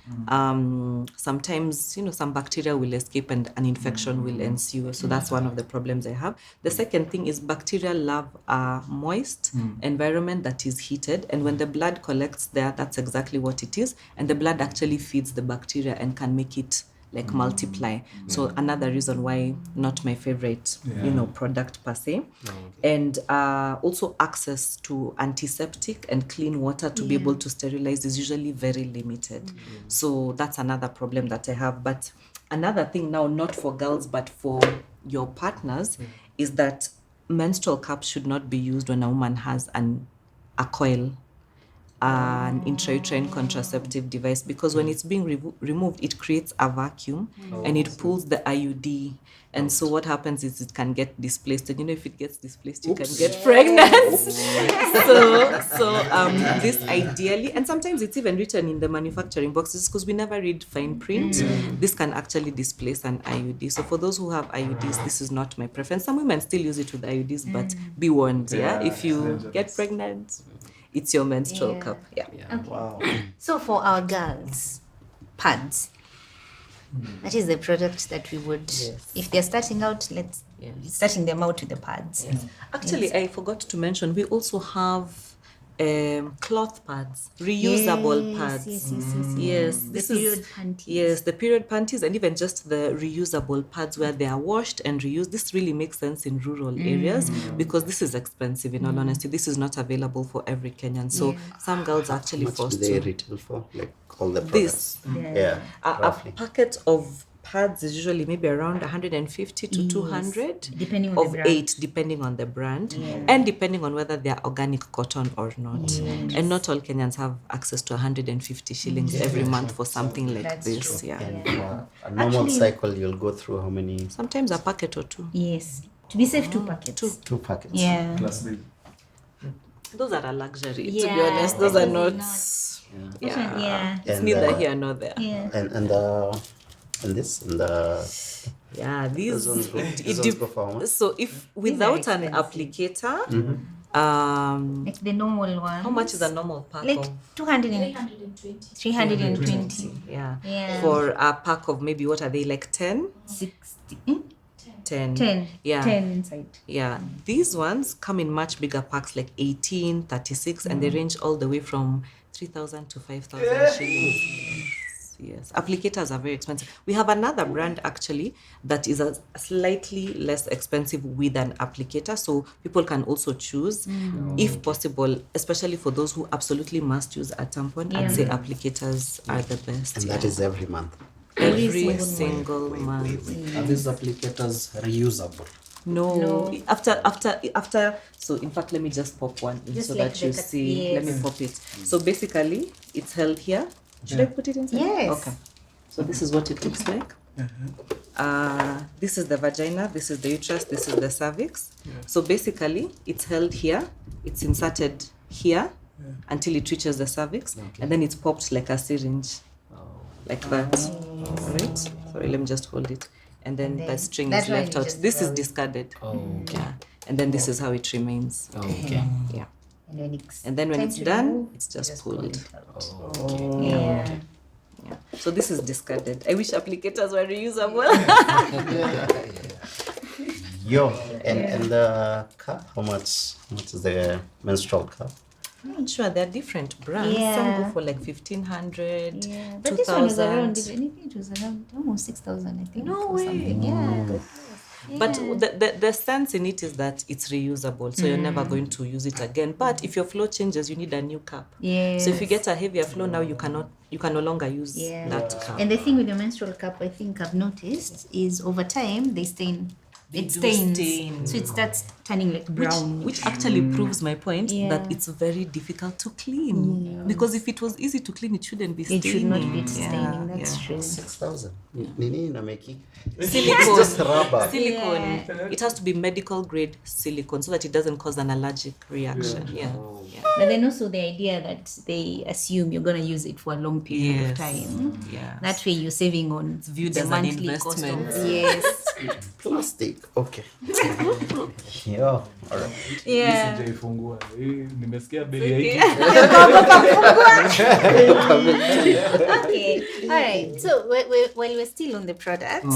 Sometimes, some bacteria will escape, and an infection will ensue. So that's one of the problems I have. The second thing is bacteria love a moist environment that is heated, and when the blood collects there, that's exactly what it is, and the blood actually feeds the bacteria and can make it like multiply. So another reason why not my favorite, product per se. And also access to antiseptic and clean water to be able to sterilize is usually very limited. So that's another problem that I have. But another thing now, not for girls but for your partners, is that menstrual cups should not be used when a woman has a coil, an intrauterine contraceptive device, because when it's being removed, it creates a vacuum and it pulls the IUD. And so what happens is it can get displaced. And if it gets displaced, you can get pregnant. So this ideally, and sometimes it's even written in the manufacturing boxes because we never read fine print. This can actually displace an IUD. So for those who have IUDs, this is not my preference. Some women still use it with IUDs, but be warned, if you get pregnant, it's your menstrual cup. Okay. Wow. So for our girls, pads. That is the product that we would, if they're starting out, starting them out with the pads. Actually, I forgot to mention, we also have cloth pads, reusable pads. Yes. The period panties. Yes, the period panties, and even just the reusable pads where they are washed and reused. This really makes sense in rural areas because this is expensive, in all honesty. This is not available for every Kenyan. So some girls are actually forced to. How much do they retail for? Like all the products? A packet of pads is usually maybe around 150 to 200 depending on the brand. 8 depending on the brand and depending on whether they are organic cotton or not. And not all Kenyans have access to 150 shillings every month for something like this. True. And a normal cycle, you'll go through how many? Sometimes a packet or two. Yes. To be safe, 2 packets. Two packets. Yeah. Plus the those are a luxury, to be honest. Those are not. It's neither here nor there. And this and the these ones go for how much? So if without an applicator, like the normal one. how much is a normal pack Like of? 320. Yeah. Yeah. For a pack of maybe, what are they, like 10? 60. 10. Yeah. 10 inside. Yeah. These ones come in much bigger packs, like 18, 36, and they range all the way from 3,000 to 5,000 shillings. Yes, applicators are very expensive. We have another brand actually that is a slightly less expensive with an applicator, so people can also choose if possible, especially for those who absolutely must use a tampon. I'd say applicators are the best. And that is every month. Every single month. Are these applicators reusable? No. After. So in fact, let me just pop one in Just so like that you see. yes. Let me pop it. So basically, it's held here. Should I put it inside? Yes. Okay. So this is what it looks like. This is the vagina, this is the uterus, this is the cervix. So basically, it's held here, it's inserted here until it reaches the cervix, and then it's popped like a syringe, like that. Right? Sorry, let me just hold it. And then the string is left out. This is discarded. Yeah. And then this is how it remains. Yeah. And then when it's done, it's just pulled. Yeah. So this is discarded. I wish applicators were reusable. And the cup, how much is the menstrual cup? I'm not sure. There are different brands. Some go for like 1,500, But this one was 2,000. around, it was around almost 6,000, I think. No or way. something. Yeah. But the sense in it is that it's reusable, so you're never going to use it again. But if your flow changes, you need a new cup. Yes. So if you get a heavier flow now, you can no longer use that cup. And the thing with the menstrual cup, I think I've noticed, is over time they stain. It do stains. stain. So it starts turning like brown. Which actually proves my point that it's very difficult to clean. Because if it was easy to clean, it shouldn't be staining. It should not be staining. That's true. 6,000. Nini na meki? Silicone. Just rubber. Silicone. It has to be medical grade silicone so that it doesn't cause an allergic reaction. But then also the idea that they assume you're going to use it for a long period of time. Yeah. That way you're saving on viewed the as an monthly cost investment. of yes. Plastic. Okay. Yeah. All right. Yeah. Sijaifungua. Hii nimesikia bei ya hiki. Okay. All right. So while we're still on the products,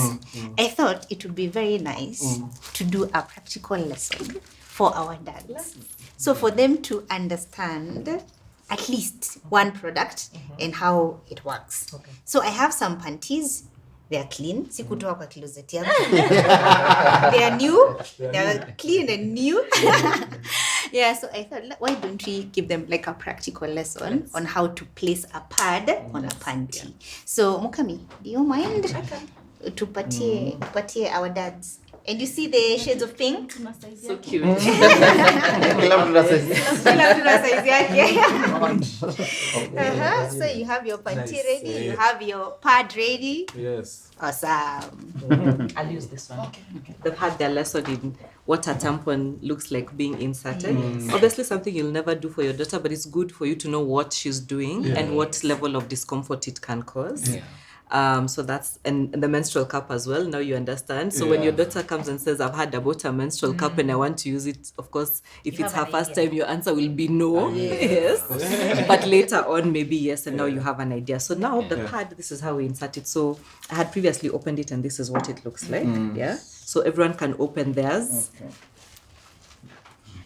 I thought it would be very nice to do a practical lesson for our dads. So for them to understand at least one product and how it works. Okay. So I have some panties. They are clean. Sikutoa kwa closet yangu. They are new. They are clean and new. Yeah, so I thought, why don't we give them like a practical lesson on how to place a pad on a panty? Yeah. So Mukami, do you mind? Tupatie our dads. And you see the shades of pink? So cute. Kila mtu na size. Kila mtu na size yake. So you have your panty ready, you have your pad ready. Yes. Awesome. I'll use this one. Okay. They've had their lesson in what a tampon looks like being inserted. Obviously something you'll never do for your daughter, but it's good for you to know what she's doing and what level of discomfort it can cause. So that's, and the menstrual cup as well. Now you understand. So when your daughter comes and says, I've heard about a menstrual cup and I want to use it, of course, if it's her first time, your answer will be no. Yes. But later on, maybe yes. And now you have an idea. So now the pad, this is how we insert it. So I had previously opened it and this is what it looks like. Yeah. So everyone can open theirs. Okay.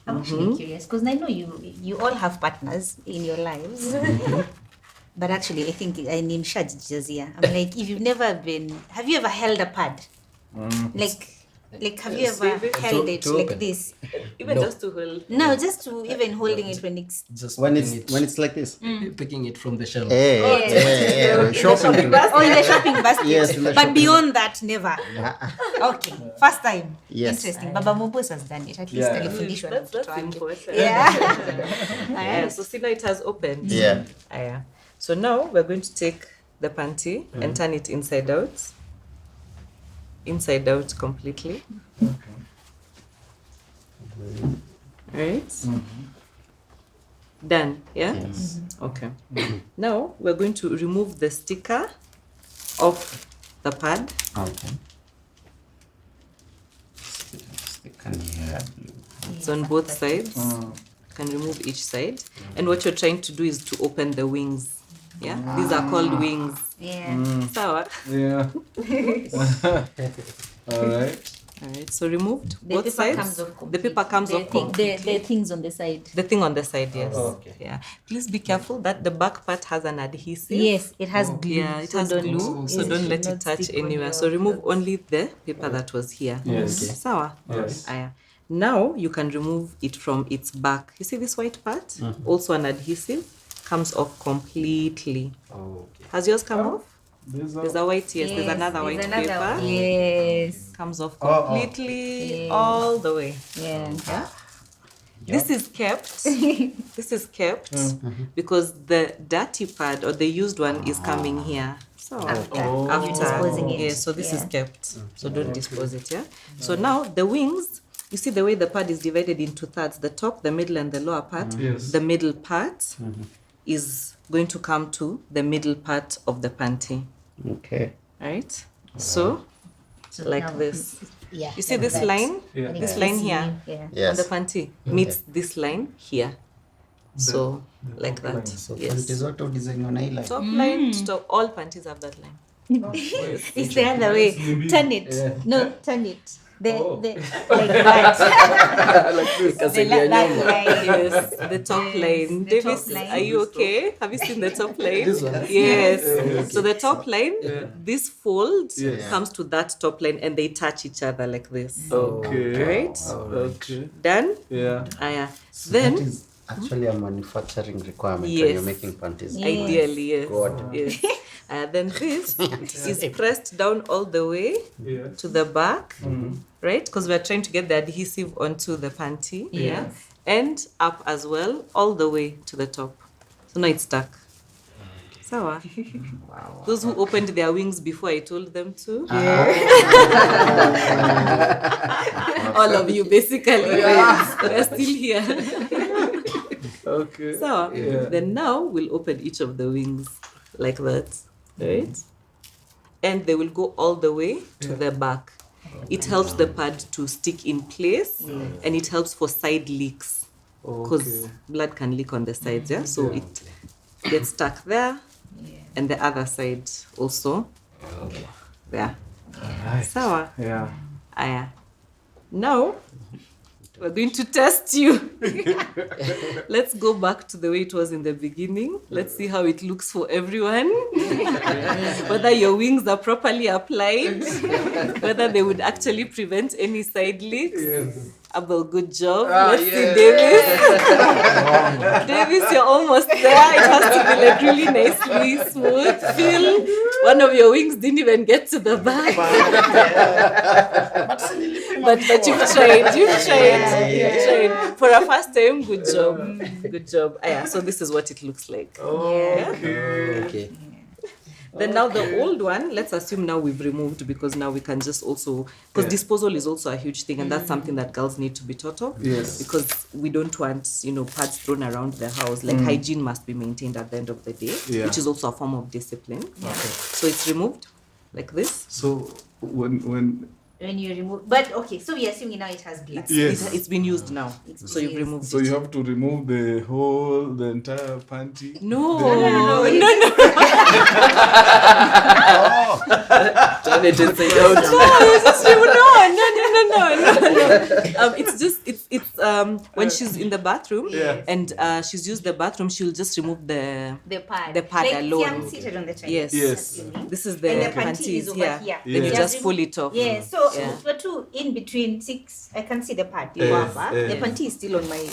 I'm actually curious because I know you all have partners in your lives. But actually, I think I named Shad Jazia. I'm like, if you've never have you ever held a pad? Like, have you ever held it like open. this? Even just to hold. No, just to even holding it when it's... Just When picking it's like this. picking it from the shelf. Shopping. Oh, in the shopping basket. Yes, in the but shopping beyond that, never. Okay, first time. Yes. Interesting. Baba Mobos has done it. At least alifundishwa na That's mtoto wake. important. Yeah. So see now it has opened. Yeah. Yeah. So now we're going to take the panty and turn it inside out. Inside out completely. Right? Done, yeah? Yes. Okay. Now we're going to remove the sticker off the pad. Okay. It's on both sides. You can remove each side. And what you're trying to do is to open the wings. Yeah? These are called wings. Yeah. Sour. Yeah. All right. All right, so removed The both paper sides. comes off The paper comes off completely. The things on the side. The thing on the side, yes. Oh, okay. Yeah. Please be careful that the back part has an adhesive. Yes, it has glue. Yeah, it has glue, so don't let it touch anywhere. So remove only the paper that was here. Yes. Okay. Sour. Yes. Now you can remove it from its back. You see this white part? Also an adhesive. Comes off completely. Has yours come off? There's a white, yes. There's another white paper. Yes. Comes off completely all the way. Yeah. Yeah. This is kept. This is kept because the dirty pad or the used one is coming here. So After you're disposing it. Yeah, so this is kept. So don't dispose it, yeah? So now the wings, you see the way the pad is divided into thirds, the top, the middle, and the lower part. Yes. The middle part is going to come to the middle part of the panty. Okay. Right? So like now- this. Yeah. You see like this that. line? Yeah. This line here Yeah. Yes. on the panty meets this line here. So like top line. that. So Yes. panty zote design on hii line. Top line to top. All panties have that line. It's the other way. Turn it. Yeah. No, turn it. The like that. Kasi That nyuma. line. Yes, the top line. the Davies, top line. are you okay? Have you seen the top line? This one? Yes. So the top line, this fold Yes. comes to that top line and they touch each other like this. Okay. Right? Okay. Done? Yeah. Yeah. So Then, that is actually a manufacturing requirement when Yes. you're making panties. ideally, yes. God. Yes. Then this is pressed down all the way Yeah. to the back, right? Because we're trying to get the adhesive onto the panty. Yeah. And up as well, all the way to the top. So now it's stuck. Sawa. Those who opened their wings before I told them to. All of you, basically. We're still here. Okay. So Yeah. then now we'll open each of the wings like that, right? And they will go all the way to the back. It helps the pad to stick in place, and it helps for side leaks because blood can leak on the sides. Yeah, so it gets stuck there, and the other side also there. Sawa. Yeah. Aya. Now we're going to test you. Let's go back to the way it was in the beginning. Let's see how it looks for everyone. Whether your wings are properly applied, whether they would actually prevent any side leaks. Abel, good job. Let's see Davies. Davies, you're almost there. It has to be like really nicely smooth. Feel one of your wings didn't even get to the back. but you've tried. You've tried. For a first time, good job. Good job. Yeah, so this is what it looks like. Okay. Then now the old one, let's assume now we've removed, because now we can just also, because disposal is also a huge thing, and that's something that girls need to be taught of. Yes. Because we don't want, pads thrown around the house. Like hygiene must be maintained at the end of the day, which is also a form of discipline. Okay. So it's removed like this. So when you remove, but okay, so we're assuming now it has blood. Yes. It's been used now. So you've removed So it. you have to remove the entire panty. No. Janet is saying, No. It's just when she's in the bathroom and she's used the bathroom, she'll just remove the pad like alone. alone. Seated on the chair. Yes. Assuming. This is the And the panties panty is over here. here. Then you just pull it off. Yeah, so for two in between 6, I can see the pad. The panty is still on my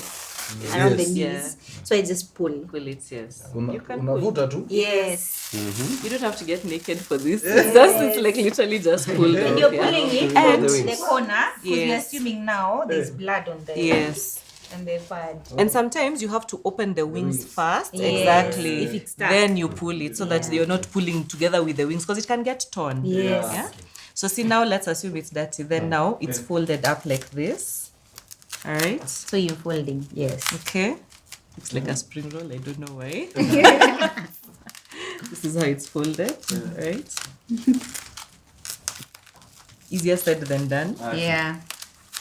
around the knees. Yeah. So I just pull. Pull it, yes. You can pull. unavuta tu. Yes. You don't have to get naked for this. It's like literally just pull. And you're pulling it And- from the corner, because we're Yes. assuming now there's blood on the Yes. on the pad. And sometimes you have to open the wings first. Yes. Exactly. If it's stuck. Then you pull it so that you're not pulling together with the wings, because it can get torn. Yes. Yeah? So see, now let's assume it's dirty. Then now it's folded up like this. All right. So you're folding. Yes. Okay. Looks like a spring roll. I don't know why. This is how it's folded. Right. Easier said than done. Yeah.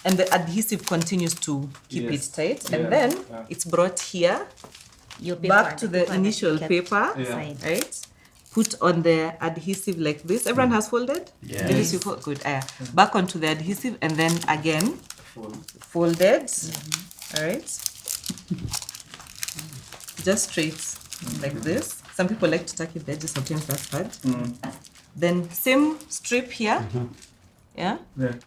And the adhesive continues to keep Yes. it tight. And then it's brought here, Your back to the initial kept paper, aside. right? Put on the adhesive like this. Everyone has folded? Yes. At least you fold. Good. Back onto the adhesive, and then again, folded. All right. Just straight like this. Some people like to tuck it there, just sometimes that's hard. Then same strip here,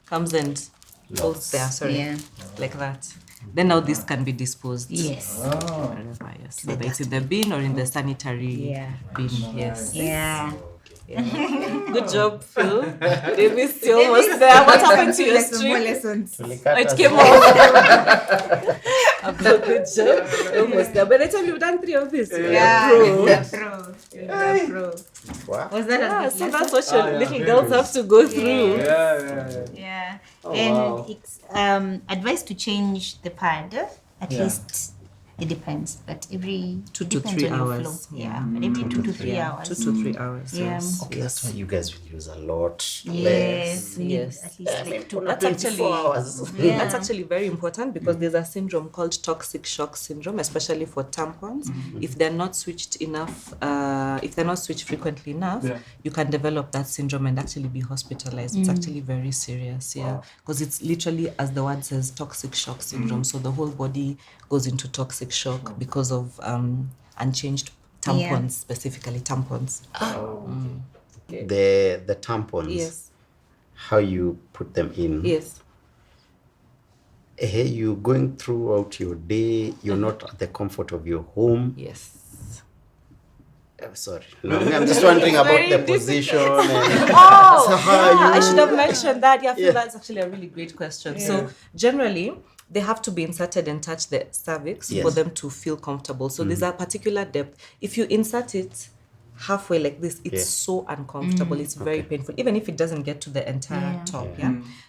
comes and folds there, sorry, like that. Then now this can be disposed. Yes. Wherever, yes. Whether it's in the bin or in the sanitary bin. Yes. Yeah. Good job, Phil. Davies, you're almost there. What happened to your strip? lessons. Oh, it came off. Good job. Almost there. By the time you've done 3 of this, Pro. Wow. Was that a so that's what your little girls have to go through. Yeah. Oh, And wow. it's advised to change the pad at least. It depends, but every 2 to depends 3 on your hours. flow. Yeah, but every 2 to 3 hours. 2 to 3 hours. Yeah. Yes. Okay, that's why you guys will use a lot. Yes, we need Yes. at least like 2 That's actually 24 hours. that's actually very important, because there's a syndrome called toxic shock syndrome, especially for tampons. If they're not switched enough, if they're not switched frequently enough, you can develop that syndrome and actually be hospitalized. It's actually very serious, because it's literally, as the word says, toxic shock syndrome. So the whole body goes into toxic shock because of unchanged tampons, specifically tampons. The tampons. Yes. How you put them in. Yes. Hey, you going throughout your day. You're not at the comfort of your home. Yes. Sorry. No, I'm just wondering about the position. And I should have mentioned that. Yeah, I feel that's actually a really great question. So generally, they have to be inserted and touch the cervix for them to feel comfortable. So there's a particular depth. If you insert it halfway like this, it's so uncomfortable. It's very painful, even if it doesn't get to the entire top.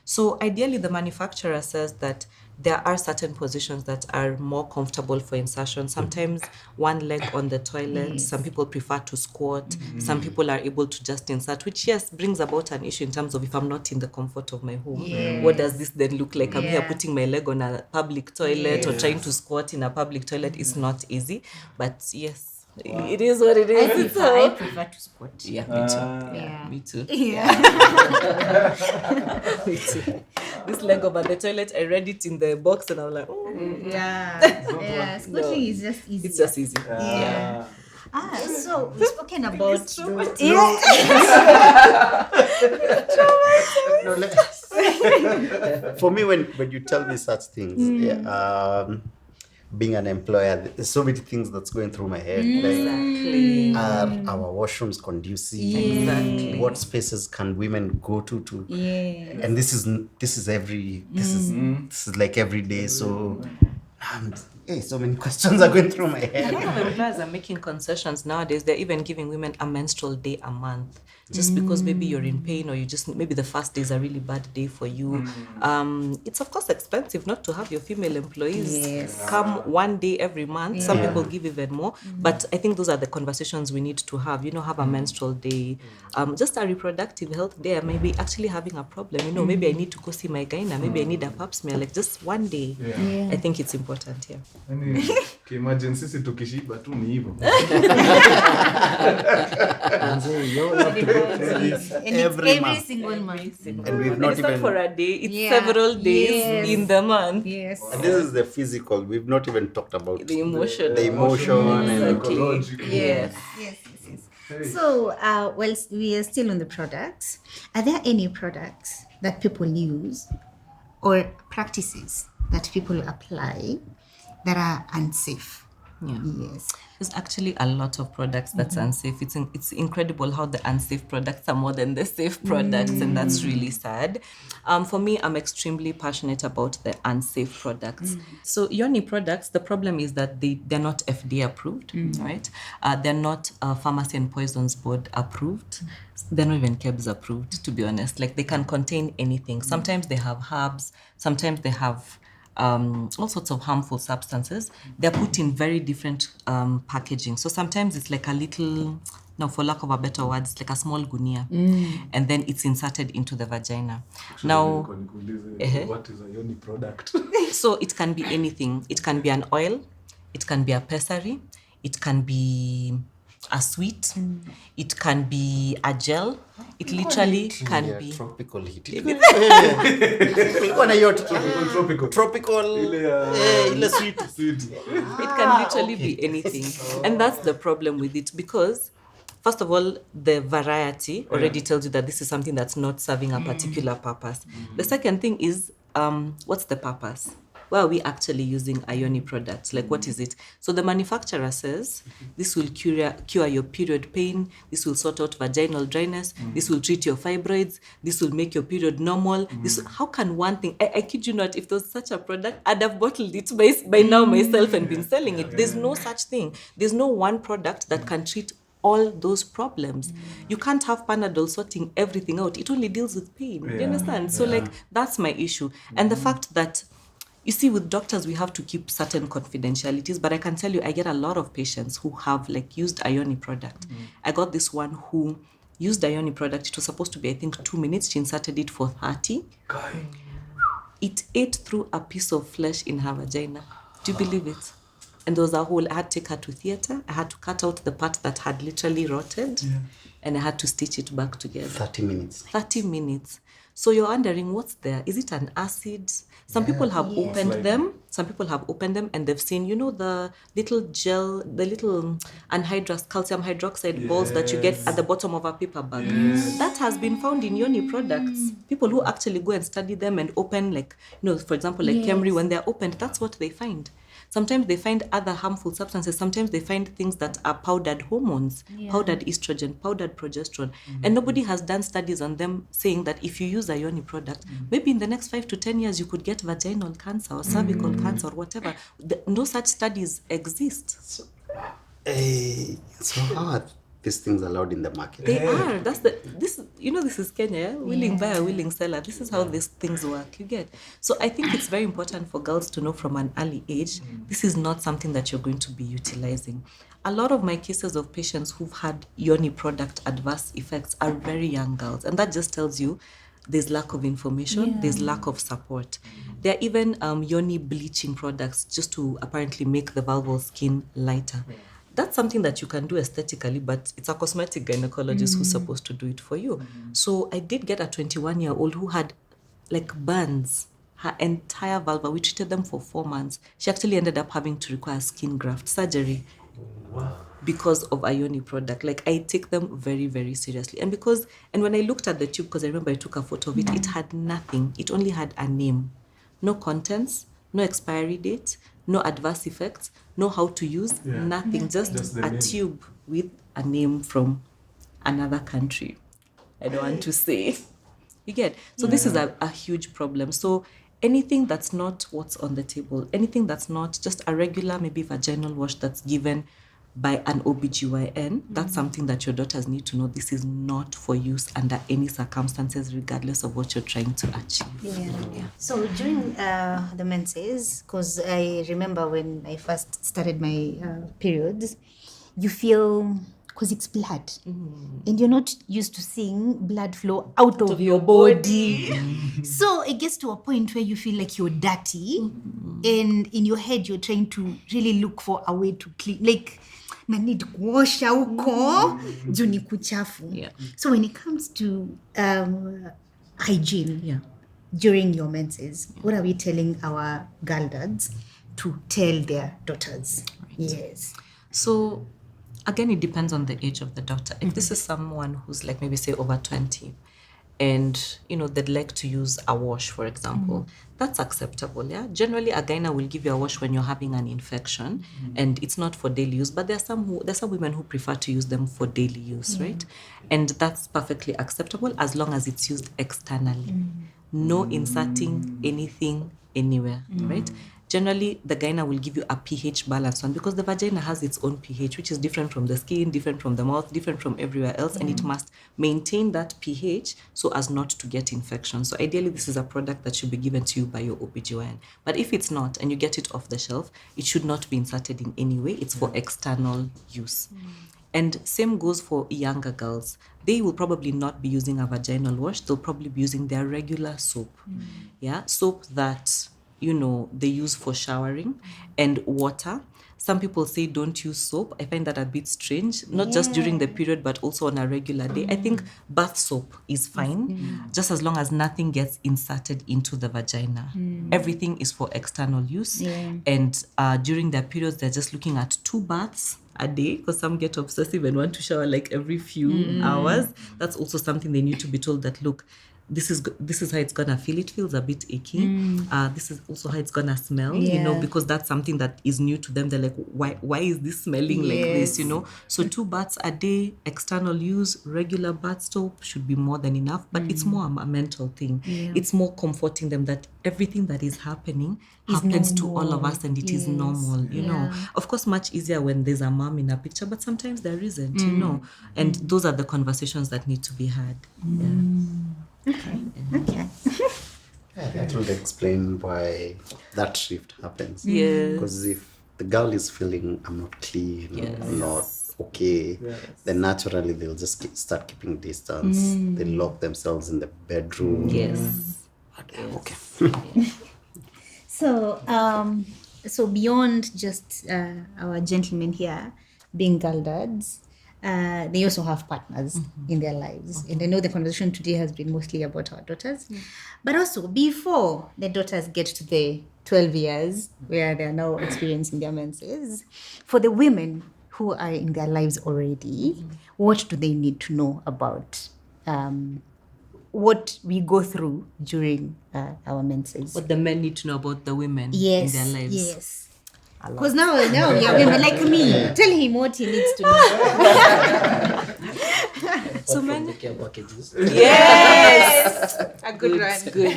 So ideally, the manufacturer says that there are certain positions that are more comfortable for insertion. Sometimes one leg on the toilet. Some people prefer to squat. Some people are able to just insert, which yes brings about an issue in terms of if I'm not in the comfort of my home, what does this then look like? I'm here putting my leg on a public toilet or trying to squat in a public toilet. Is not easy, but yes. It is what it is. I prefer to squat. Yeah, me too. Yeah. Me too. This leg over the toilet, I read it in the box and I was like, Yeah. Squatting is just easy. it's just easy. So we've spoken about For me, when you tell me such things, being an employer, there's so many things that's going through my head. Exactly. Are our washrooms conducive? Exactly. What spaces can women go to? And this is like every day. So so many questions are going through my head. A lot of employers are making concessions nowadays. They're even giving women a menstrual day a month, just because maybe you're in pain, or you just maybe the first day is a really bad day for you. It's of course expensive not to have your female employees come one day every month. Some people give even more, but I think those are the conversations we need to have. Have a menstrual day, just a reproductive health day. I may be actually having a problem. Maybe I need to go see my gyna. Maybe I need a pap smear. Like just one day. I think it's important. Imagine sisi tukishiba tu ni hivyo. every single month. And we've And not it's not even for a day, it's several days in the month. Yes. and this is the physical. We've not even talked about The emotion. the emotion and Psychological. Yes. So, while we are still on the products, are there any products that people use or practices that people apply that are unsafe? Yes. There's actually a lot of products that's unsafe. It's incredible how the unsafe products are more than the safe products, and that's really sad. For me, I'm extremely passionate about the unsafe products. So yoni products, the problem is that they're not FDA approved, right? They're not Pharmacy and Poisons Board approved. They're not even KEBS approved, to be honest. Like they can contain anything. Sometimes they have herbs. Sometimes they have all sorts of harmful substances. They're put in very different packaging. So sometimes it's like a little, for lack of a better word, it's like a small gunia. And then it's inserted into the vagina. Now, What is a yoni product? so it can be anything. It can be an oil. It can be a pessary. It can be a sweet. It can be a gel. It literally can be tropical heat. Tropical. Ile sweet. It can literally be anything. And that's the problem with it, because first of all, the variety already tells you that this is something that's not serving a particular purpose. The second thing is, what's the purpose? Why are we actually using a yoni product? Like, what is it? So the manufacturer says this will cure your period pain. This will sort out vaginal dryness. This will treat your fibroids. This will make your period normal. How can one thing? I kid you not, if there's such a product, I'd have bottled it by now myself and been selling it. There's no such thing. There's no one product that can treat all those problems. You can't have Panadol sorting everything out. It only deals with pain. You understand? So that's my issue. And the fact that, you see, with doctors, we have to keep certain confidentialities, but I can tell you, I get a lot of patients who have used a yoni product. I got this one who used a yoni product. It was supposed to be, I think, 2 minutes. She inserted it for 30. It ate through a piece of flesh in her vagina. Do you believe it? And there was a hole. I had to take her to theater. I had to cut out the part that had literally rotted, and I had to stitch it back together. 30 minutes. 30 minutes. So you're wondering, what's there? Is it an acid? Some people have opened them. Some people have opened them and they've seen, the little gel, the little calcium hydroxide balls that you get at the bottom of a paper bag. That has been found in yoni products. People who actually go and study them and open, for example, Kemri, when they're opened, that's what they find. Sometimes they find other harmful substances. Sometimes they find things that are powdered hormones, powdered estrogen, powdered progesterone. And nobody has done studies on them saying that if you use a yoni product, maybe in the next 5 to 10 years, you could get vaginal cancer or cervical cancer or whatever. No such studies exist. So hard. these things allowed in the market? They are. This is Kenya, yeah? Willing buyer, willing seller. This is how these things work. You get. So I think it's very important for girls to know from an early age, this is not something that you're going to be utilizing. A lot of my cases of patients who've had yoni product adverse effects are very young girls, and that just tells you there's lack of information, there's lack of support. There are even yoni bleaching products just to apparently make the vulval skin lighter. That's something that you can do aesthetically, but it's a cosmetic gynecologist who's supposed to do it for you. So I did get a 21-year-old who had like burns, her entire vulva. We treated them for 4 months. She actually ended up having to require skin graft surgery. Because of a yoni product. Like, I take them very, very seriously. And when I looked at the tube, because I remember I took a photo of it, it had nothing. It only had a name. No contents, no expiry date, no adverse effects, no how to use, nothing. Just a tube with a name from another country. I don't want to say. You get? So this is a huge problem. So anything that's not what's on the table, anything that's not just a regular, maybe vaginal wash that's given by an OBGYN, that's something that your daughters need to know. This is not for use under any circumstances, regardless of what you're trying to achieve. So during the menses, because I remember when I first started my periods, you feel, because it's blood, and you're not used to seeing blood flow out of your body. So it gets to a point where you feel like you're dirty, and in your head you're trying to really look for a way to clean, like na need kuosha huko juu ni kuchafu. So when it comes to hygiene during your menses, what are we telling our girl dads to tell their daughters? Yes. So again, it depends on the age of the daughter. If this is someone who's like maybe say over 20 and they'd like to use a wash, for example, that's acceptable. Generally a gyna will give you a wash when you're having an infection and it's not for daily use, but there's some women who prefer to use them for daily use, right? And that's perfectly acceptable as long as it's used externally. No inserting anything anywhere, right? Generally, the gyna will give you a pH balanced one because the vagina has its own pH, which is different from the skin, different from the mouth, different from everywhere else, and it must maintain that pH so as not to get infection. So ideally, this is a product that should be given to you by your OBGYN. But if it's not, and you get it off the shelf, it should not be inserted in any way. It's for external use. And same goes for younger girls. They will probably not be using a vaginal wash. They'll probably be using their regular soap. Soap that they use for showering, and water. Some people say don't use soap. I find that a bit strange, not just during the period, but also on a regular day. I think bath soap is fine, just as long as nothing gets inserted into the vagina. Everything is for external use. And during their periods, they're just looking at 2 baths a day, because some get obsessive and want to shower like every few hours. That's also something they need to be told that, look, this is how it's gonna feel. It feels a bit icky. This is also how it's gonna smell, because that's something that is new to them. They're like, why is this smelling like this, So 2 baths a day, external use, regular bath soap should be more than enough. But it's more a mental thing. It's more comforting them that everything that is happening happens to all of us, and it is normal, Of course, much easier when there's a mom in a picture, but sometimes there isn't, And those are the conversations that need to be had. Okay. That will explain why that shift happens. Because if the girl is feeling, I'm not clean, I'm not okay, then naturally they'll just start keeping distance. They lock themselves in the bedroom. Okay. So beyond just our gentlemen here being girl dads, they also have partners in their lives. And I know the conversation today has been mostly about our daughters. But also, before the daughters get to the 12 years where they are now experiencing their menses, for the women who are in their lives already, what do they need to know about what we go through during our menses? What the men need to know about the women in their lives. Yes. Because now we are women like me. Tell him what he needs to know. So the care packages. Yes! A good one. Good.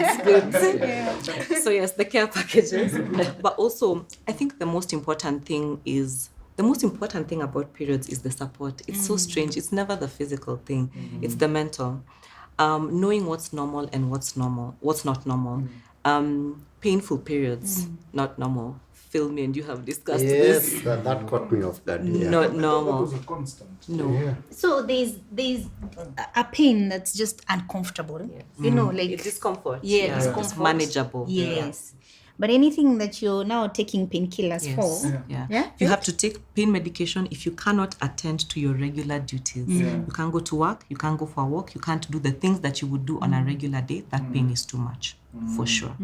So yes, the care packages. But also, I think the most important thing is the most important thing about periods is the support. It's so strange. It's never the physical thing. It's the mental. Knowing what's normal and what's not normal. Painful periods, not normal. Phil, me and you have discussed this. Yes, that caught me off guard. Yeah. Not That normal. was a constant. No. So there's a pain that's just uncomfortable. You know, like It's discomfort. Yeah, It's discomfort. manageable. Yes. But anything that you're now taking painkillers Yes. for, Yeah. You have to take pain medication if you cannot attend to your regular duties. You can't go to work, you can't go for a walk, you can't do the things that you would do on a regular day. That pain is too much, for sure.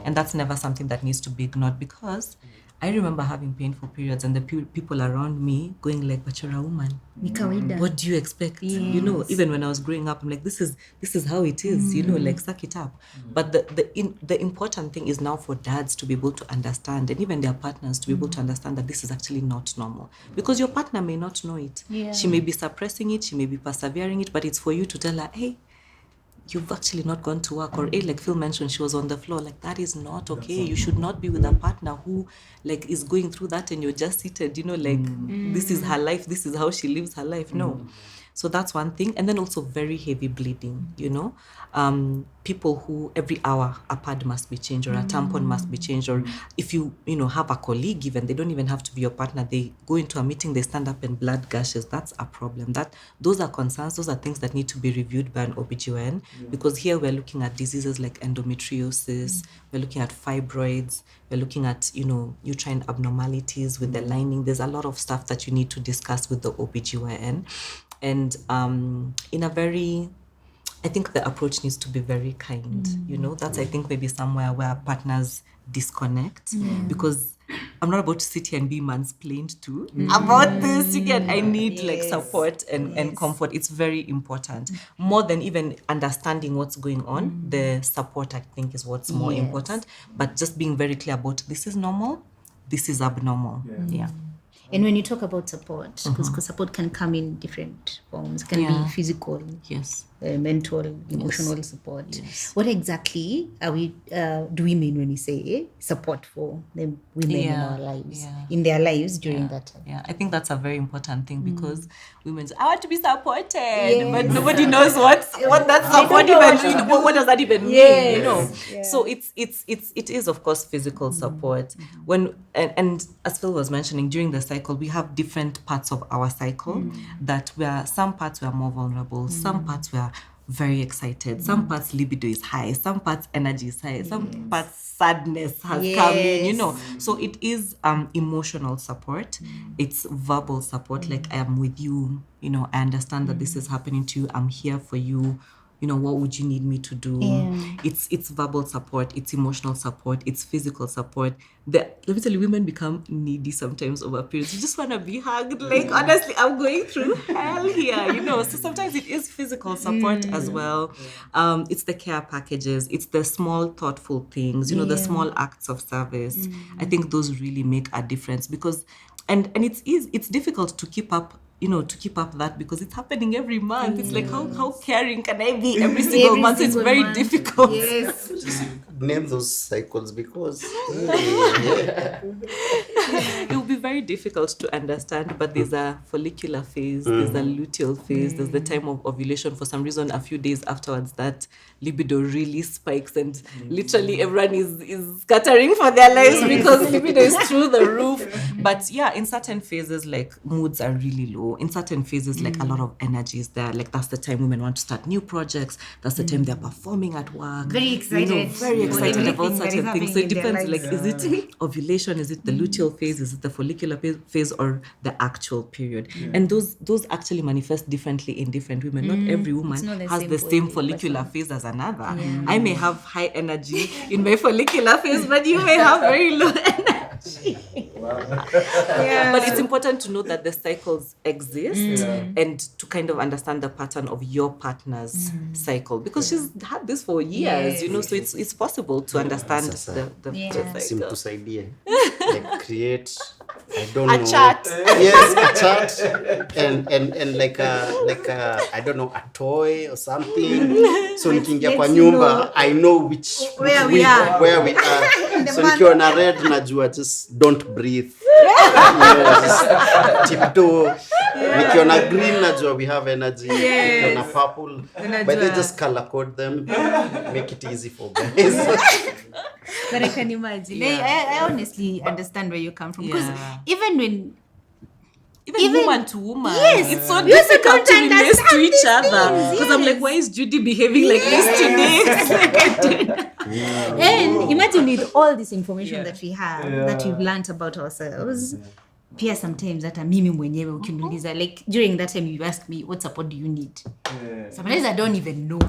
And that's never something that needs to be ignored, because I remember having painful periods and the people around me going like, but you're a woman. ni kawaida. What do you expect? You know, even when I was growing up, I'm like, this is how it is, you know, like suck it up. But the important thing is now for dads to be able to understand, and even their partners to be able to understand that this is actually not normal. Because your partner may not know it. Yeah. She may be suppressing it, she may be persevering it, but it's for you to tell her, hey, you've actually not gone to work. Or like Phil mentioned, she was on the floor. Like, that is not okay. You should not be with a partner who like is going through that and you're just seated, you know, like this is her life, this is how she lives her life. No. So that's one thing. And then also very heavy bleeding, you know. People who every hour a pad must be changed or a tampon must be changed. Or if you have a colleague, even they don't even have to be your partner, they go into a meeting, they stand up and blood gushes. That's a problem. Those are concerns. Those are things that need to be reviewed by an OBGYN, because here we're looking at diseases like endometriosis, we're looking at fibroids, we're looking at, uterine abnormalities with the lining. There's a lot of stuff that you need to discuss with the OBGYN. And in a very, I think the approach needs to be very kind. That's, I think, maybe somewhere where partners disconnect, because I'm not about to sit here and be mansplained to about this. Again, I need like support and comfort. It's very important. More than even understanding what's going on, the support, I think, is what's more important. But just being very clear about this is normal, this is abnormal. Yeah. And when you talk about support, because support can come in different forms, it can be physical, Yes. Mental, emotional support. Yes. What exactly do we mean when we say support for the women in our lives, in their lives during that time? Yeah, I think that's a very important thing, because women say, I want to be supported, but nobody knows what that support even, what does that even mean, So it is, of course, physical support. And as Phil was mentioning, during the cycle, we have different parts of our cycle that some parts we are more vulnerable, some parts we are very excited, some parts libido is high, some parts energy is high, some parts sadness has come in, so it is emotional support, it's verbal support, like I am with you, I understand that this is happening to you, I'm here for you, what would you need me to do? It's verbal support, it's emotional support, it's physical support. Let me tell you, women become needy sometimes over periods. You just want to be hugged. Like, honestly, I'm going through hell here, So sometimes it is physical support as well. It's the care packages. It's the small, thoughtful things, the small acts of service. I think those really make a difference, because, and it's difficult to keep up, that, because it's happening every month. It's like, how caring can I be every single month? It's very difficult. Yes. Name those cycles, because it will be very difficult to understand, but there's a follicular phase, there's a luteal phase, there's the time of ovulation. For some reason, a few days afterwards, that libido really spikes, and literally everyone is scattering for their lives because libido is through the roof. But yeah, in certain phases, like, moods are really low. In certain phases, like, a lot of energy is there. Like, that's the time women want to start new projects. That's the time they're performing at work. Very excited. Very excited about Everything that certain is things. So it happening in their depends, like, lives. is it ovulation? Is it the luteal phase? Is it the follicular phase, or the actual period? And those actually manifest differently in different women. Not every woman not the has same the for same every follicular phase as another. I may have high energy in my follicular phase, but you may have very low energy. But it's important to know that the cycles exist and to kind of understand the pattern of your partner's cycle, because she's had this for years, so it's possible to understand the cycle. Like, create I don't A know. chart. Yes, a chart. And like a I don't know, a toy or something. So nikiingia kwa Let's nyumba, I know Where we week, are. where we are. The So month. nikiwa na red najua just don't breathe. Just tiptoe. Nikiwa na green najua we have energy. Nikiwa na purple. But they just color code them. Make it easy for guys. But I can imagine. I honestly understand where you come from. Because Yeah. even woman to woman. Yes. It's so You also difficult don't to relate understand to each these other. things, Because I'm like, yes. why is Judy behaving like this today? It's like I did. And imagine with all this information that we have, that we've learned about ourselves, pia sometimes hata mimi mwenyewe ukiniuliza, like during that time you ask me, what support do you need? Sometimes I don't even know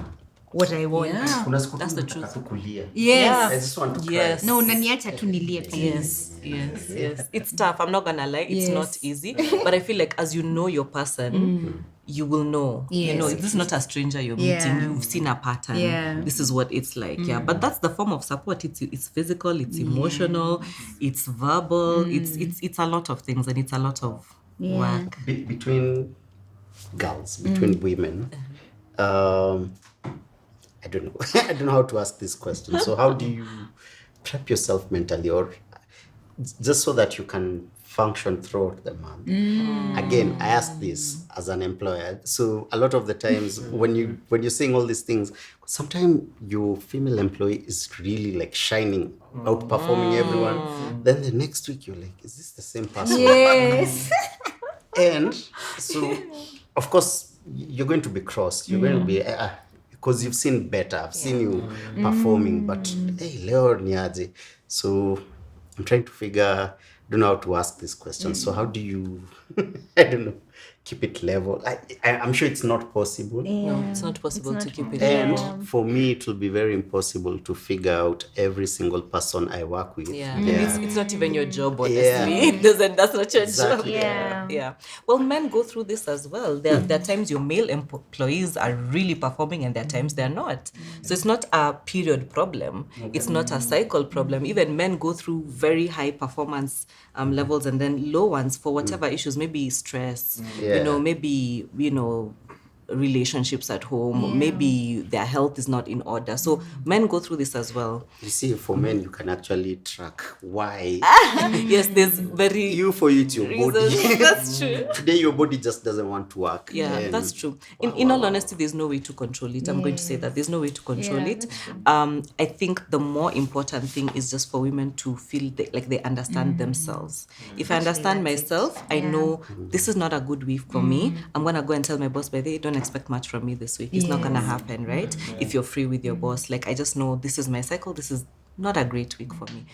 what I want. Yeah. Kuna siku That's the nataka truth. tu kulia. Yes. I just want to cry. Yes. No, unaniacha tu nilie please. Yes. It's tough. I'm not gonna lie. It's not easy. But I feel like as you know your person, you will know. You know, this is not a stranger you're meeting. You've seen a pattern. Yeah. This is what it's like. Yeah. But that's the form of support. It's physical, it's emotional, it's verbal, it's a lot of things, and it's a lot of work. Between girls, between women, I don't know. I don't know how to ask this question. So how do you prep yourself mentally, or just so that you can function throughout the month? Again, I ask this as an employer. So a lot of the times when you're saying all these things, sometimes your female employee is really like shining, outperforming everyone. Then the next week you're like, is this the same person? Yes. And so, of course, you're going to be cross. You're going to be, because you've seen better. I've seen you performing, but hey, Leo niaje. So I'm trying to I don't know how to ask this question. So how do you, I don't know, keep it level? I'm sure it's not possible. No, it's not possible to keep it. And for me, it will be very impossible to figure out every single person I work with. Yeah. It's not even your job, honestly. Yeah. That's not your Exactly. job. Yeah. Well, men go through this as well. There are times your male employees are really performing, and there are times they're not. So it's not a period problem. It's not a cycle problem. Even men go through very high performance levels and then low ones for whatever issues, maybe stress, maybe, relationships at home, maybe their health is not in order. So men go through this as well. You see, for men, you can actually track why. Yes, there's very For you, it's your body. reasons. That's true. Today, your body just doesn't want to work. Yeah, And that's true. In all honesty, there's no way to control it. I'm going to say that there's no way to control it. I think the more important thing is just for women to feel like they understand themselves. If I understand myself, I know this is not a good week for me. I'm gonna go and tell my boss, by the way, don't expect much from me this week. It's not gonna happen, right? If you're free with your boss, like I just know this is my cycle. This is not a great week for me.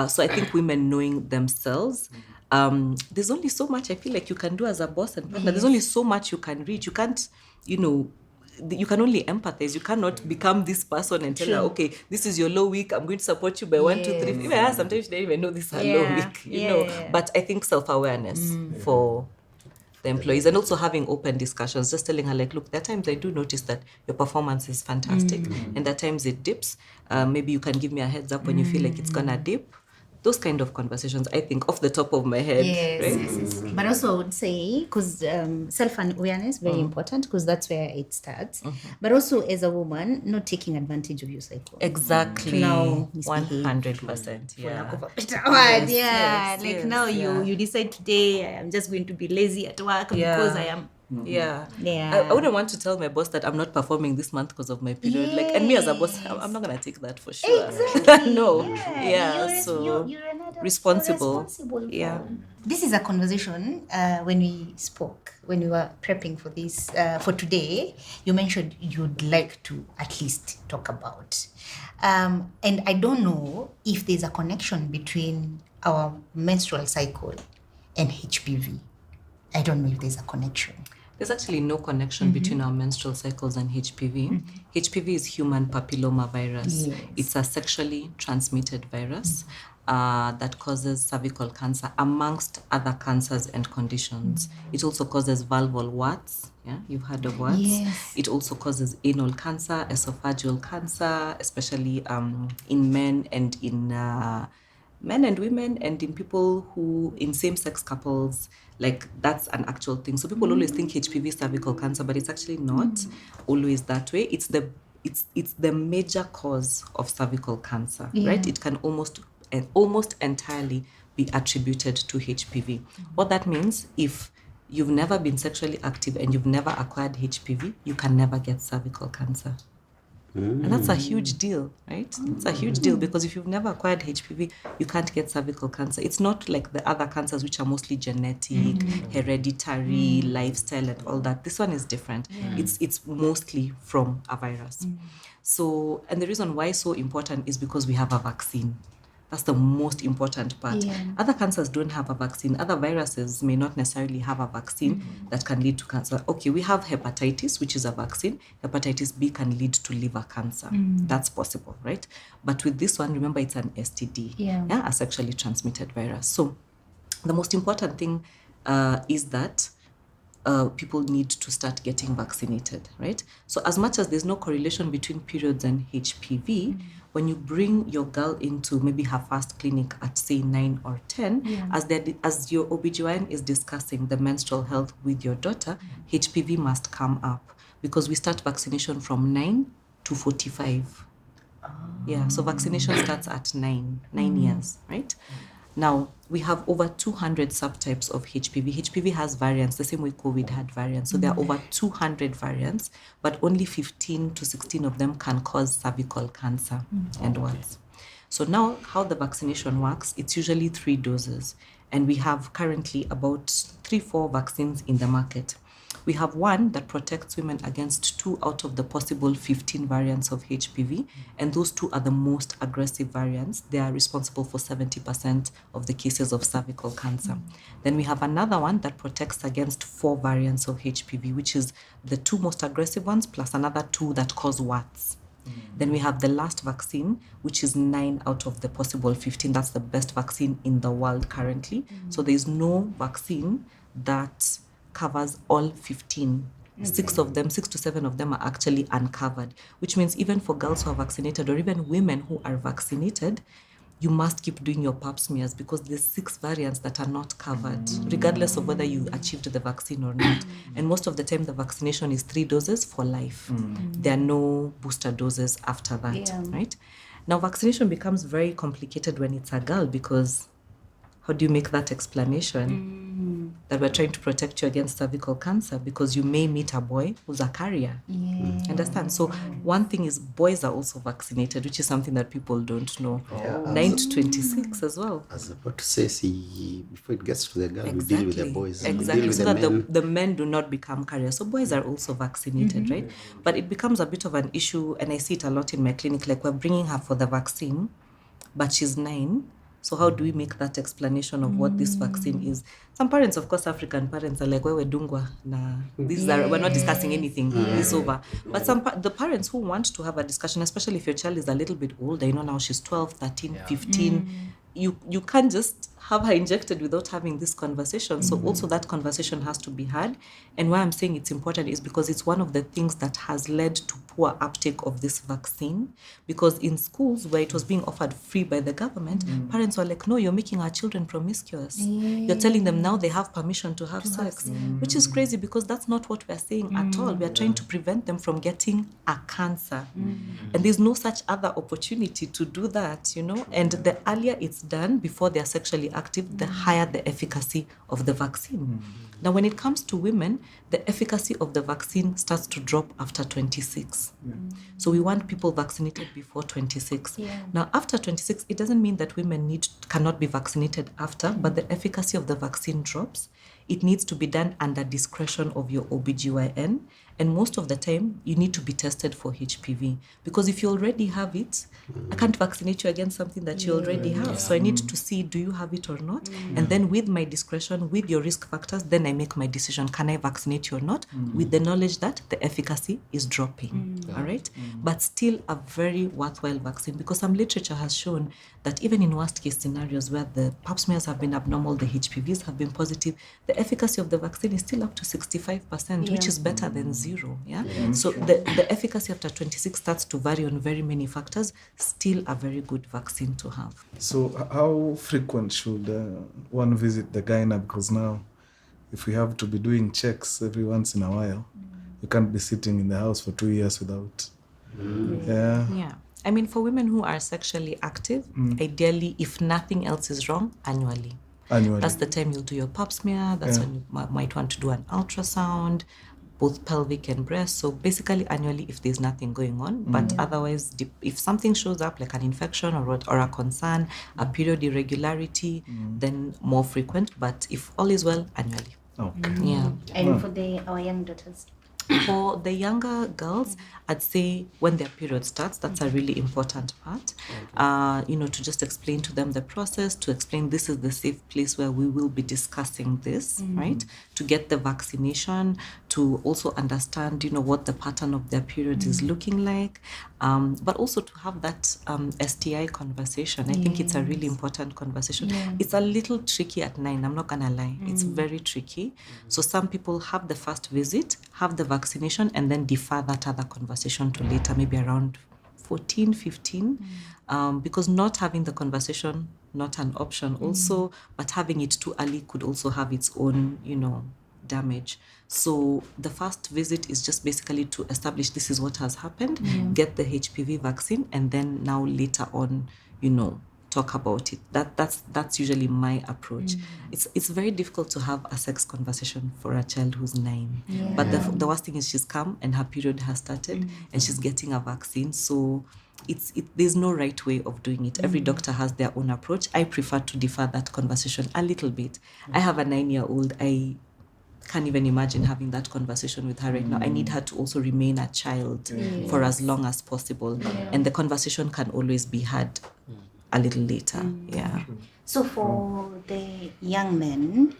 So I think women knowing themselves. There's only so much I feel like you can do as a boss and partner. There's only so much you can reach. You can't, you can only empathize. You cannot become this person and tell her, okay, this is your low week. I'm going to support you by 1, 2, 3. Even sometimes you don't even know this is a low week, know. But I think self-awareness for the employees, and also having open discussions, just telling her like, look, there are times I do notice that your performance is fantastic, and there are times it dips. Maybe you can give me a heads up when you feel like it's gonna dip. Those kind of conversations, I think, off the top of my head. Yes. But also I would say, because self-awareness very important, because that's where it starts. But also as a woman, not taking advantage of your cycle. Exactly. Now misbehave. 100%. Yeah. Like now you decide today I'm just going to be lazy at work because I am. Yeah. Yeah. I wouldn't want to tell my boss that I'm not performing this month because of my period. Like, and me as a boss, I'm not gonna take that for sure. Exactly. No. You're an adult, responsible. Yeah. This is a conversation when we spoke, when we were prepping for this, for today, you mentioned you'd like to at least talk about. And I don't know if there's a connection between our menstrual cycle and HPV. I don't know if there's a connection. There's actually no connection between our menstrual cycles and HPV. HPV is human papilloma virus. Yes. It's a sexually transmitted virus that causes cervical cancer, amongst other cancers and conditions. It also causes vulval warts. Yeah, you've heard of warts. Yes. It also causes anal cancer, esophageal cancer, especially in men and in men and women, and in people who, in same-sex couples, like that's an actual thing. So people always think HPV is cervical cancer, but it's actually not always that way. It's the major cause of cervical cancer, right? It can almost entirely be attributed to HPV. What that means, if you've never been sexually active and you've never acquired HPV, you can never get cervical cancer. And that's a huge deal, right? It's a huge deal because if you've never acquired HPV, you can't get cervical cancer. It's not like the other cancers, which are mostly genetic, hereditary, lifestyle, and all that. This one is different. It's mostly from a virus. So, and the reason why it's so important is because we have a vaccine. That's the most important part. Other cancers don't have a vaccine. Other viruses may not necessarily have a vaccine that can lead to cancer. Okay, we have hepatitis, which is a vaccine. Hepatitis B can lead to liver cancer. That's possible, right? But with this one, remember, it's an STD, a sexually transmitted virus. So the most important thing is that people need to start getting vaccinated, right? So as much as there's no correlation between periods and HPV, when you bring your girl into maybe her first clinic at say 9 or 10, as your OBGYN is discussing the menstrual health with your daughter, HPV must come up because we start vaccination from 9 to 45. Yeah, so vaccination starts at 9 years, right? Now, we have over 200 subtypes of HPV. HPV has variants, the same way COVID had variants. So there are over 200 variants, but only 15 to 16 of them can cause cervical cancer and worse. So now, how the vaccination works, it's usually 3 doses. And we have currently about 3-4 vaccines in the market. We have one that protects women against 2 out of the possible 15 variants of HPV, and those 2 are the most aggressive variants. They are responsible for 70% of the cases of cervical cancer. Then we have another one that protects against 4 variants of HPV, which is the 2 most aggressive ones plus another 2 that cause warts. Then we have the last vaccine, which is 9 out of the possible 15. That's the best vaccine in the world currently. So there is no vaccine that covers all 15. 6 to 7 of them are actually uncovered, which means even for girls who are vaccinated or even women who are vaccinated, you must keep doing your pap smears because there's 6 variants that are not covered, regardless of whether you achieved the vaccine or not. And most of the time, the vaccination is 3 doses for life. There are no booster doses after that, right? Now, vaccination becomes very complicated when it's a girl because how do you make that explanation? That we're trying to protect you against cervical cancer because you may meet a boy who's a carrier. Understand? So one thing is boys are also vaccinated, which is something that people don't know. 9 to 26 as well. I was about to say, see, before it gets to the girl, we deal with the boys. Exactly. With so the that men. the men do not become carriers. So boys are also vaccinated, right? But it becomes a bit of an issue, and I see it a lot in my clinic. Like we're bringing her for the vaccine, but she's 9. So how do we make that explanation of what this vaccine is? Some parents, of course, African parents are like, we're dungwa. Nah, we're not discussing anything. It's over. But the parents who want to have a discussion, especially if your child is a little bit older, now she's 12, 13, 15, you can't just have her injected without having this conversation. So also that conversation has to be had. And why I'm saying it's important is because it's one of the things that has led to poor uptake of this vaccine. Because in schools where it was being offered free by the government, parents were like, no, you're making our children promiscuous. You're telling them now they have permission to have sex, which is crazy because that's not what we're saying at all. We're trying to prevent them from getting a cancer. And there's no such other opportunity to do that, and the earlier it's done before they're sexually active, the higher the efficacy of the vaccine. Now, when it comes to women, the efficacy of the vaccine starts to drop after 26. So we want people vaccinated before 26. Now, after 26, it doesn't mean that women cannot be vaccinated after, but the efficacy of the vaccine drops. It needs to be done under discretion of your OBGYN. And most of the time, you need to be tested for HPV. Because if you already have it, I can't vaccinate you against something that you already have. So I need to see, do you have it or not? And then with my discretion, with your risk factors, then I make my decision. Can I vaccinate you or not? With the knowledge that the efficacy is dropping. All right? But still a very worthwhile vaccine. Because some literature has shown that even in worst case scenarios where the pap smears have been abnormal, the HPVs have been positive, the efficacy of the vaccine is still up to 65%, which is better than zero. So the efficacy after 26 starts to vary on very many factors. Still a very good vaccine to have. So how frequent should one visit the gyna? Because now, if we have to be doing checks every once in a while, you can't be sitting in the house for 2 years without. Yeah. I mean, for women who are sexually active, ideally, if nothing else is wrong, annually. That's the time you'll do your pap smear. That's when you might want to do an ultrasound, both pelvic and breast. So basically annually if there's nothing going on. But otherwise, if something shows up like an infection or a concern, a period irregularity, then more frequent. But if all is well, annually. Okay. Yeah. And for our young daughters? For the younger girls, I'd say when their period starts, that's a really important part. To just explain to them the process, to explain this is the safe place where we will be discussing this, right? To get the vaccination, to also understand, what the pattern of their period is looking like, but also to have that STI conversation. I think it's a really important conversation. It's a little tricky at 9, I'm not gonna lie. It's very tricky. So some people have the first visit, have the vaccination, and then defer that other conversation to later, maybe around 14, 15, because not having the conversation, not an option also, but having it too early could also have its own, damage. So the first visit is just basically to establish this is what has happened, get the HPV vaccine, and then now later on, talk about it. That's usually my approach. It's very difficult to have a sex conversation for a child who's 9. But the worst thing is she's come and her period has started and she's getting a vaccine. So there's no right way of doing it. Every doctor has their own approach. I prefer to defer that conversation a little bit. I have a 9-year-old. I can't even imagine having that conversation with her right now. I need her to also remain a child for as long as possible. And the conversation can always be had a little later. So for the young men,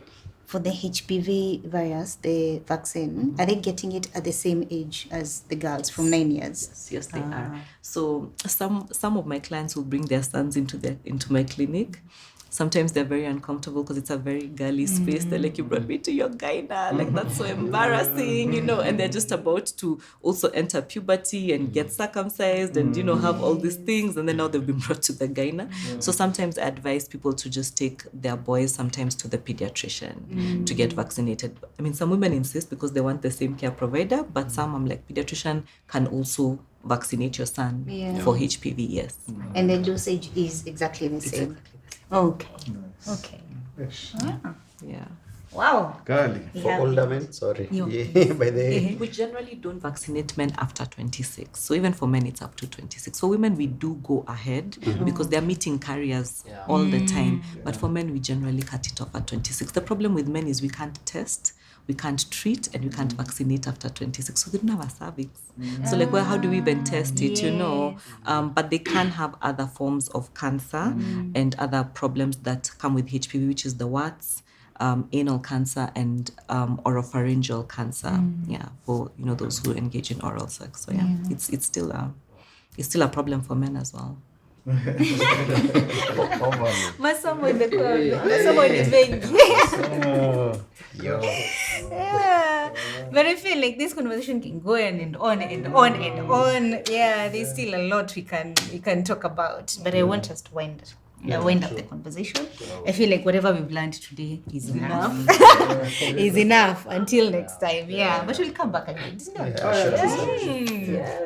for the HPV virus, the vaccine, are they getting it at the same age as the girls from 9 years? Yes, they are. So some of my clients will bring their sons into my clinic. Sometimes they're very uncomfortable because it's a very girly space. They're like, you brought me to your gyna. Like, that's so embarrassing, and they're just about to also enter puberty and get circumcised and, have all these things. And then now they've been brought to the gyna. So sometimes I advise people to just take their boys sometimes to the pediatrician to get vaccinated. I mean, some women insist because they want the same care provider, but some I'm like, pediatrician can also vaccinate your son for HPV, yes. And the dosage is exactly the same? Okay. Nice. Okay. Yeah. Wow. Girly. For older men, sorry. By the way. We generally don't vaccinate men after 26. So even for men, it's up to 26. For women, we do go ahead because they're meeting carriers all the time. But for men, we generally cut it off at 26. The problem with men is we can't test, we can't treat, and we can't vaccinate after 26. So they don't have a cervix. So how do we even test it, But they can have other forms of cancer and other problems that come with HPV, which is the warts, anal cancer, and oropharyngeal cancer. For those who engage in oral sex. So it's still a problem for men as well. Masomo ni mengi. But I feel like this conversation can go on and on and on and on. Yeah, there's still a lot we can talk about. But I want us to wind up the conversation. I feel like whatever we've learned today is enough. Is enough until next time. Yeah, but we'll come back again.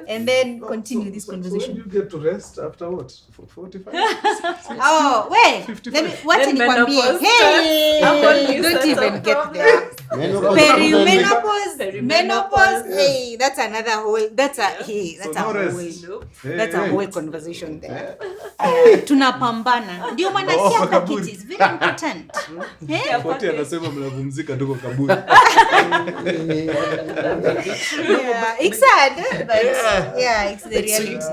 And then continue this conversation. So when you get to rest after what? For 45? Oh, wait. 55? What Then menopause Hey, don't even get there. Menopause. Hey, that's another whole. That's a whole conversation there. Tunapambana. Ndio maana care package is very important. Wote anasema mnapumzika tuko kaburi. Yeah, it's sad, but it's the reality.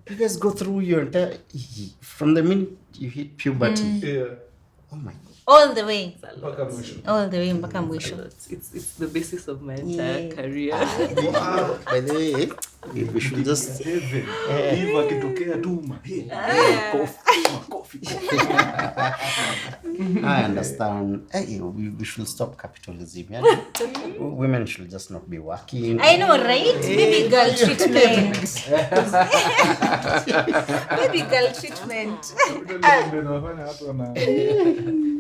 You guys go through your entire from the minute you hit puberty. Oh my God. All the way. Mpaka mwisho. It's the basis of my entire career. Wow. By the way, we should just Eve akitokea tu makofi. I understand. Hey, we should stop capitalism. Yeah? Women should just not be working. I know, right? Baby girl treatment. Baby girl treatment.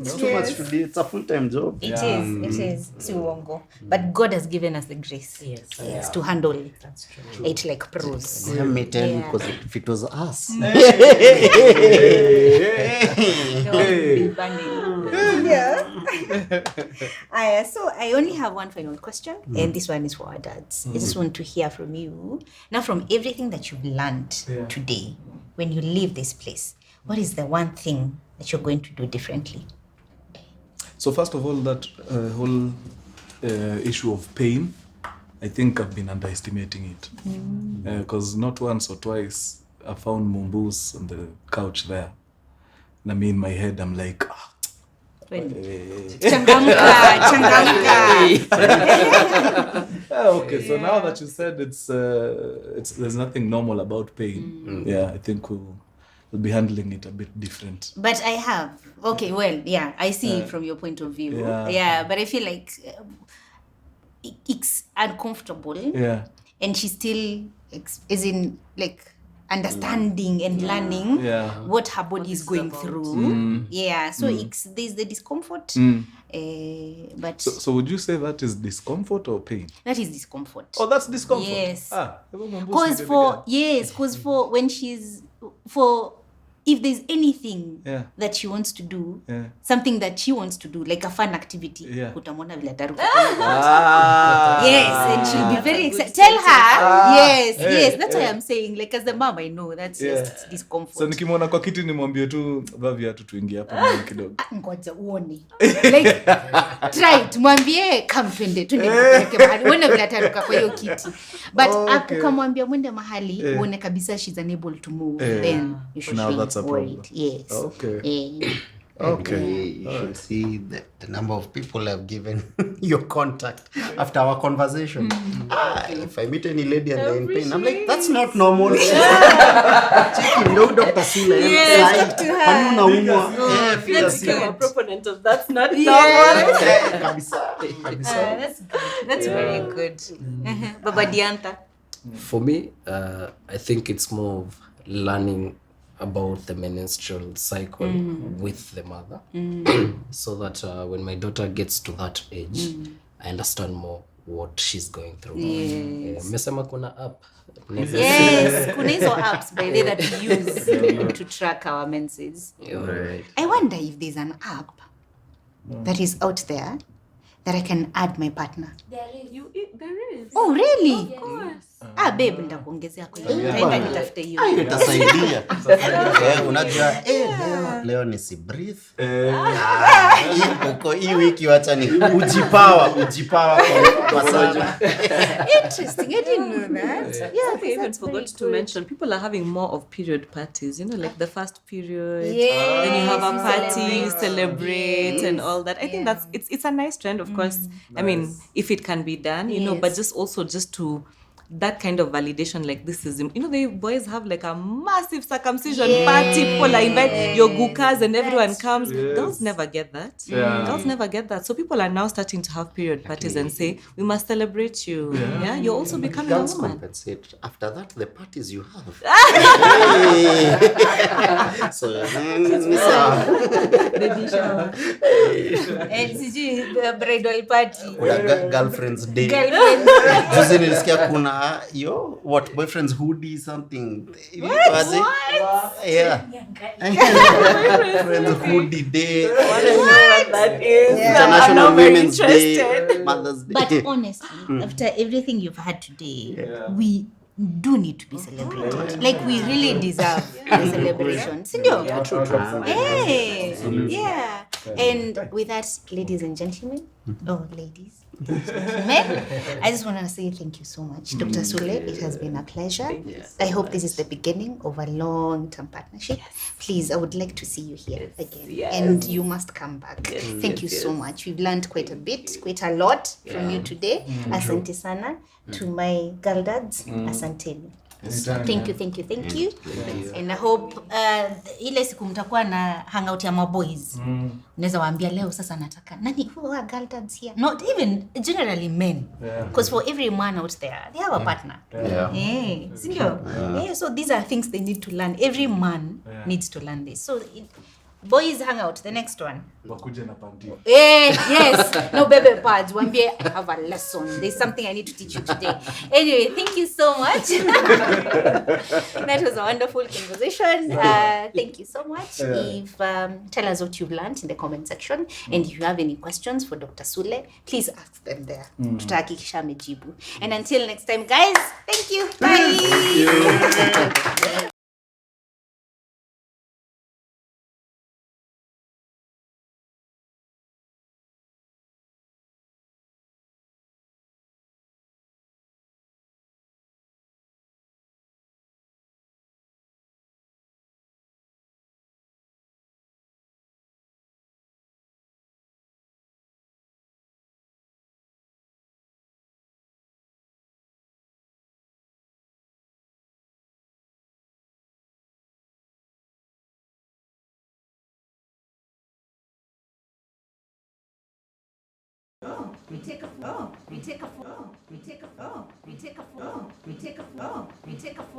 Too much to do. It's a full-time job. It is. Si uongo. But God has given us the grace. Yes, to handle it like pros. Let me tell you, because if it was us. So I only have one final question, and this one is for our dads. I just want to hear from you now, from everything that you've learned today. When you leave this place, what is the one thing that you're going to do differently? So first of all, that whole issue of pain, I think I've been underestimating it. Because not once or twice I found Mumboos on the couch there. And I mean, in my head, I'm like, Changamka. okay, so now that you said it's there's nothing normal about pain. Yeah, I think we'll be handling it a bit different. But I have. Okay, well, yeah, I see it from your point of view. Yeah, but I feel like it's uncomfortable. Yeah. And she's still, is in, like, understanding and learning what her body is going through. Yeah, so there's the discomfort. But so would you say that is discomfort or pain? that is discomfort. Oh, that's discomfort. Yes. Because for when if there's anything that she wants to do, something that she wants to do, like a fun activity, utamwona vile ataruka. Yes, and she'll be very excited. Tell her, yes, that's why I'm saying, like, as the mom, I know that's just discomfort. So nikimwona kwa kiti nimwambie tu vavi atu tuingie hapa ndani kidogo. Ngoja uone. Like, try tumwambie come twende kupeleke mahali. Uone vile ataruka kwa hiyo kiti. But ukamwambia mwende mahali, uone kabisa she's unable to move, then you should Now that's a problem. worried. Yes. You should see the number of people I've given your contact after our conversation. If I meet any lady and they're in pain, I'm like, that's not normal. Check in, no, Dr. Sule. Talk to her. Let's become a proponent of that's not normal. That's very good. Baba Dianta. For me, I think it's more of learning about the menstrual cycle with the mother, so that when my daughter gets to that age, I understand more what she's going through. Mesema kuna app. Yes, kuna hizo apps by the way that we use to track our menses. Right. I wonder if there's an app that is out there that I can add my partner. There is. Oh, really? Of course. Babe, nitakuongezea kwa hiyo. Taenda nitafute hiyo. Itasaidia. Unajua leo ni si breathe. Uko hii wiki wacha ni ujipawa kwa sana. Interesting. I didn't know that. Yeah, I even forgot to mention, people are having more of period parties, like the first period. Yeah. Then you have a party, celebrate and all that. I think it's a nice trend, of course. I mean, if it can be done, but just to that kind of validation, like this is, the boys have like a massive circumcision party. People are invited, your gukas and everyone comes. Girls never get that. Girls never get that. So people are now starting to have period parties and say, we must celebrate you. Yeah, you're also becoming a woman. Compensate. After that, the parties you have. So, baby shower. And the bridal party. Kuna girlfriend's day. Juzi nilisikia kuna boyfriend's hoodie something. What? Yeah. Boyfriend's hoodie day. What that is. International Women's Day. Mother's Day. But honestly, after everything you've had today, we do need to be celebrated. Like, we really deserve a celebration. Sindio? Hey, yeah. And with that, ladies and gentlemen, ladies, gentlemen, I just want to say thank you so much, Dr. Sule. It has been a pleasure. I hope this is the beginning of a long-term partnership. Please, I would like to see you here again. And you must come back. Thank you so much. We've learned quite a lot from you today. Asante sana. To my girl dads, asante. asanteni. Anytime. Thank you. And I hope ile siku mtakuwa na hangout ya maboys. Unaweza waambia leo sasa nataka nani who are girl dads here. Not even generally men. Because for every man out there, they have a partner. So these are things they need to learn. Every man needs to learn this. So boys hangout, the next one. Wakuje na panty. Yes. No baby pads. Wambie, I have a lesson. There's something I need to teach you today. Anyway, thank you so much. That was a wonderful conversation. Thank you so much. If tell us what you've learned in the comment section. And if you have any questions for Dr. Sule, please ask them there. Tutahakikisha amejibu. And until next time, guys, thank you. Bye. Thank you. We take a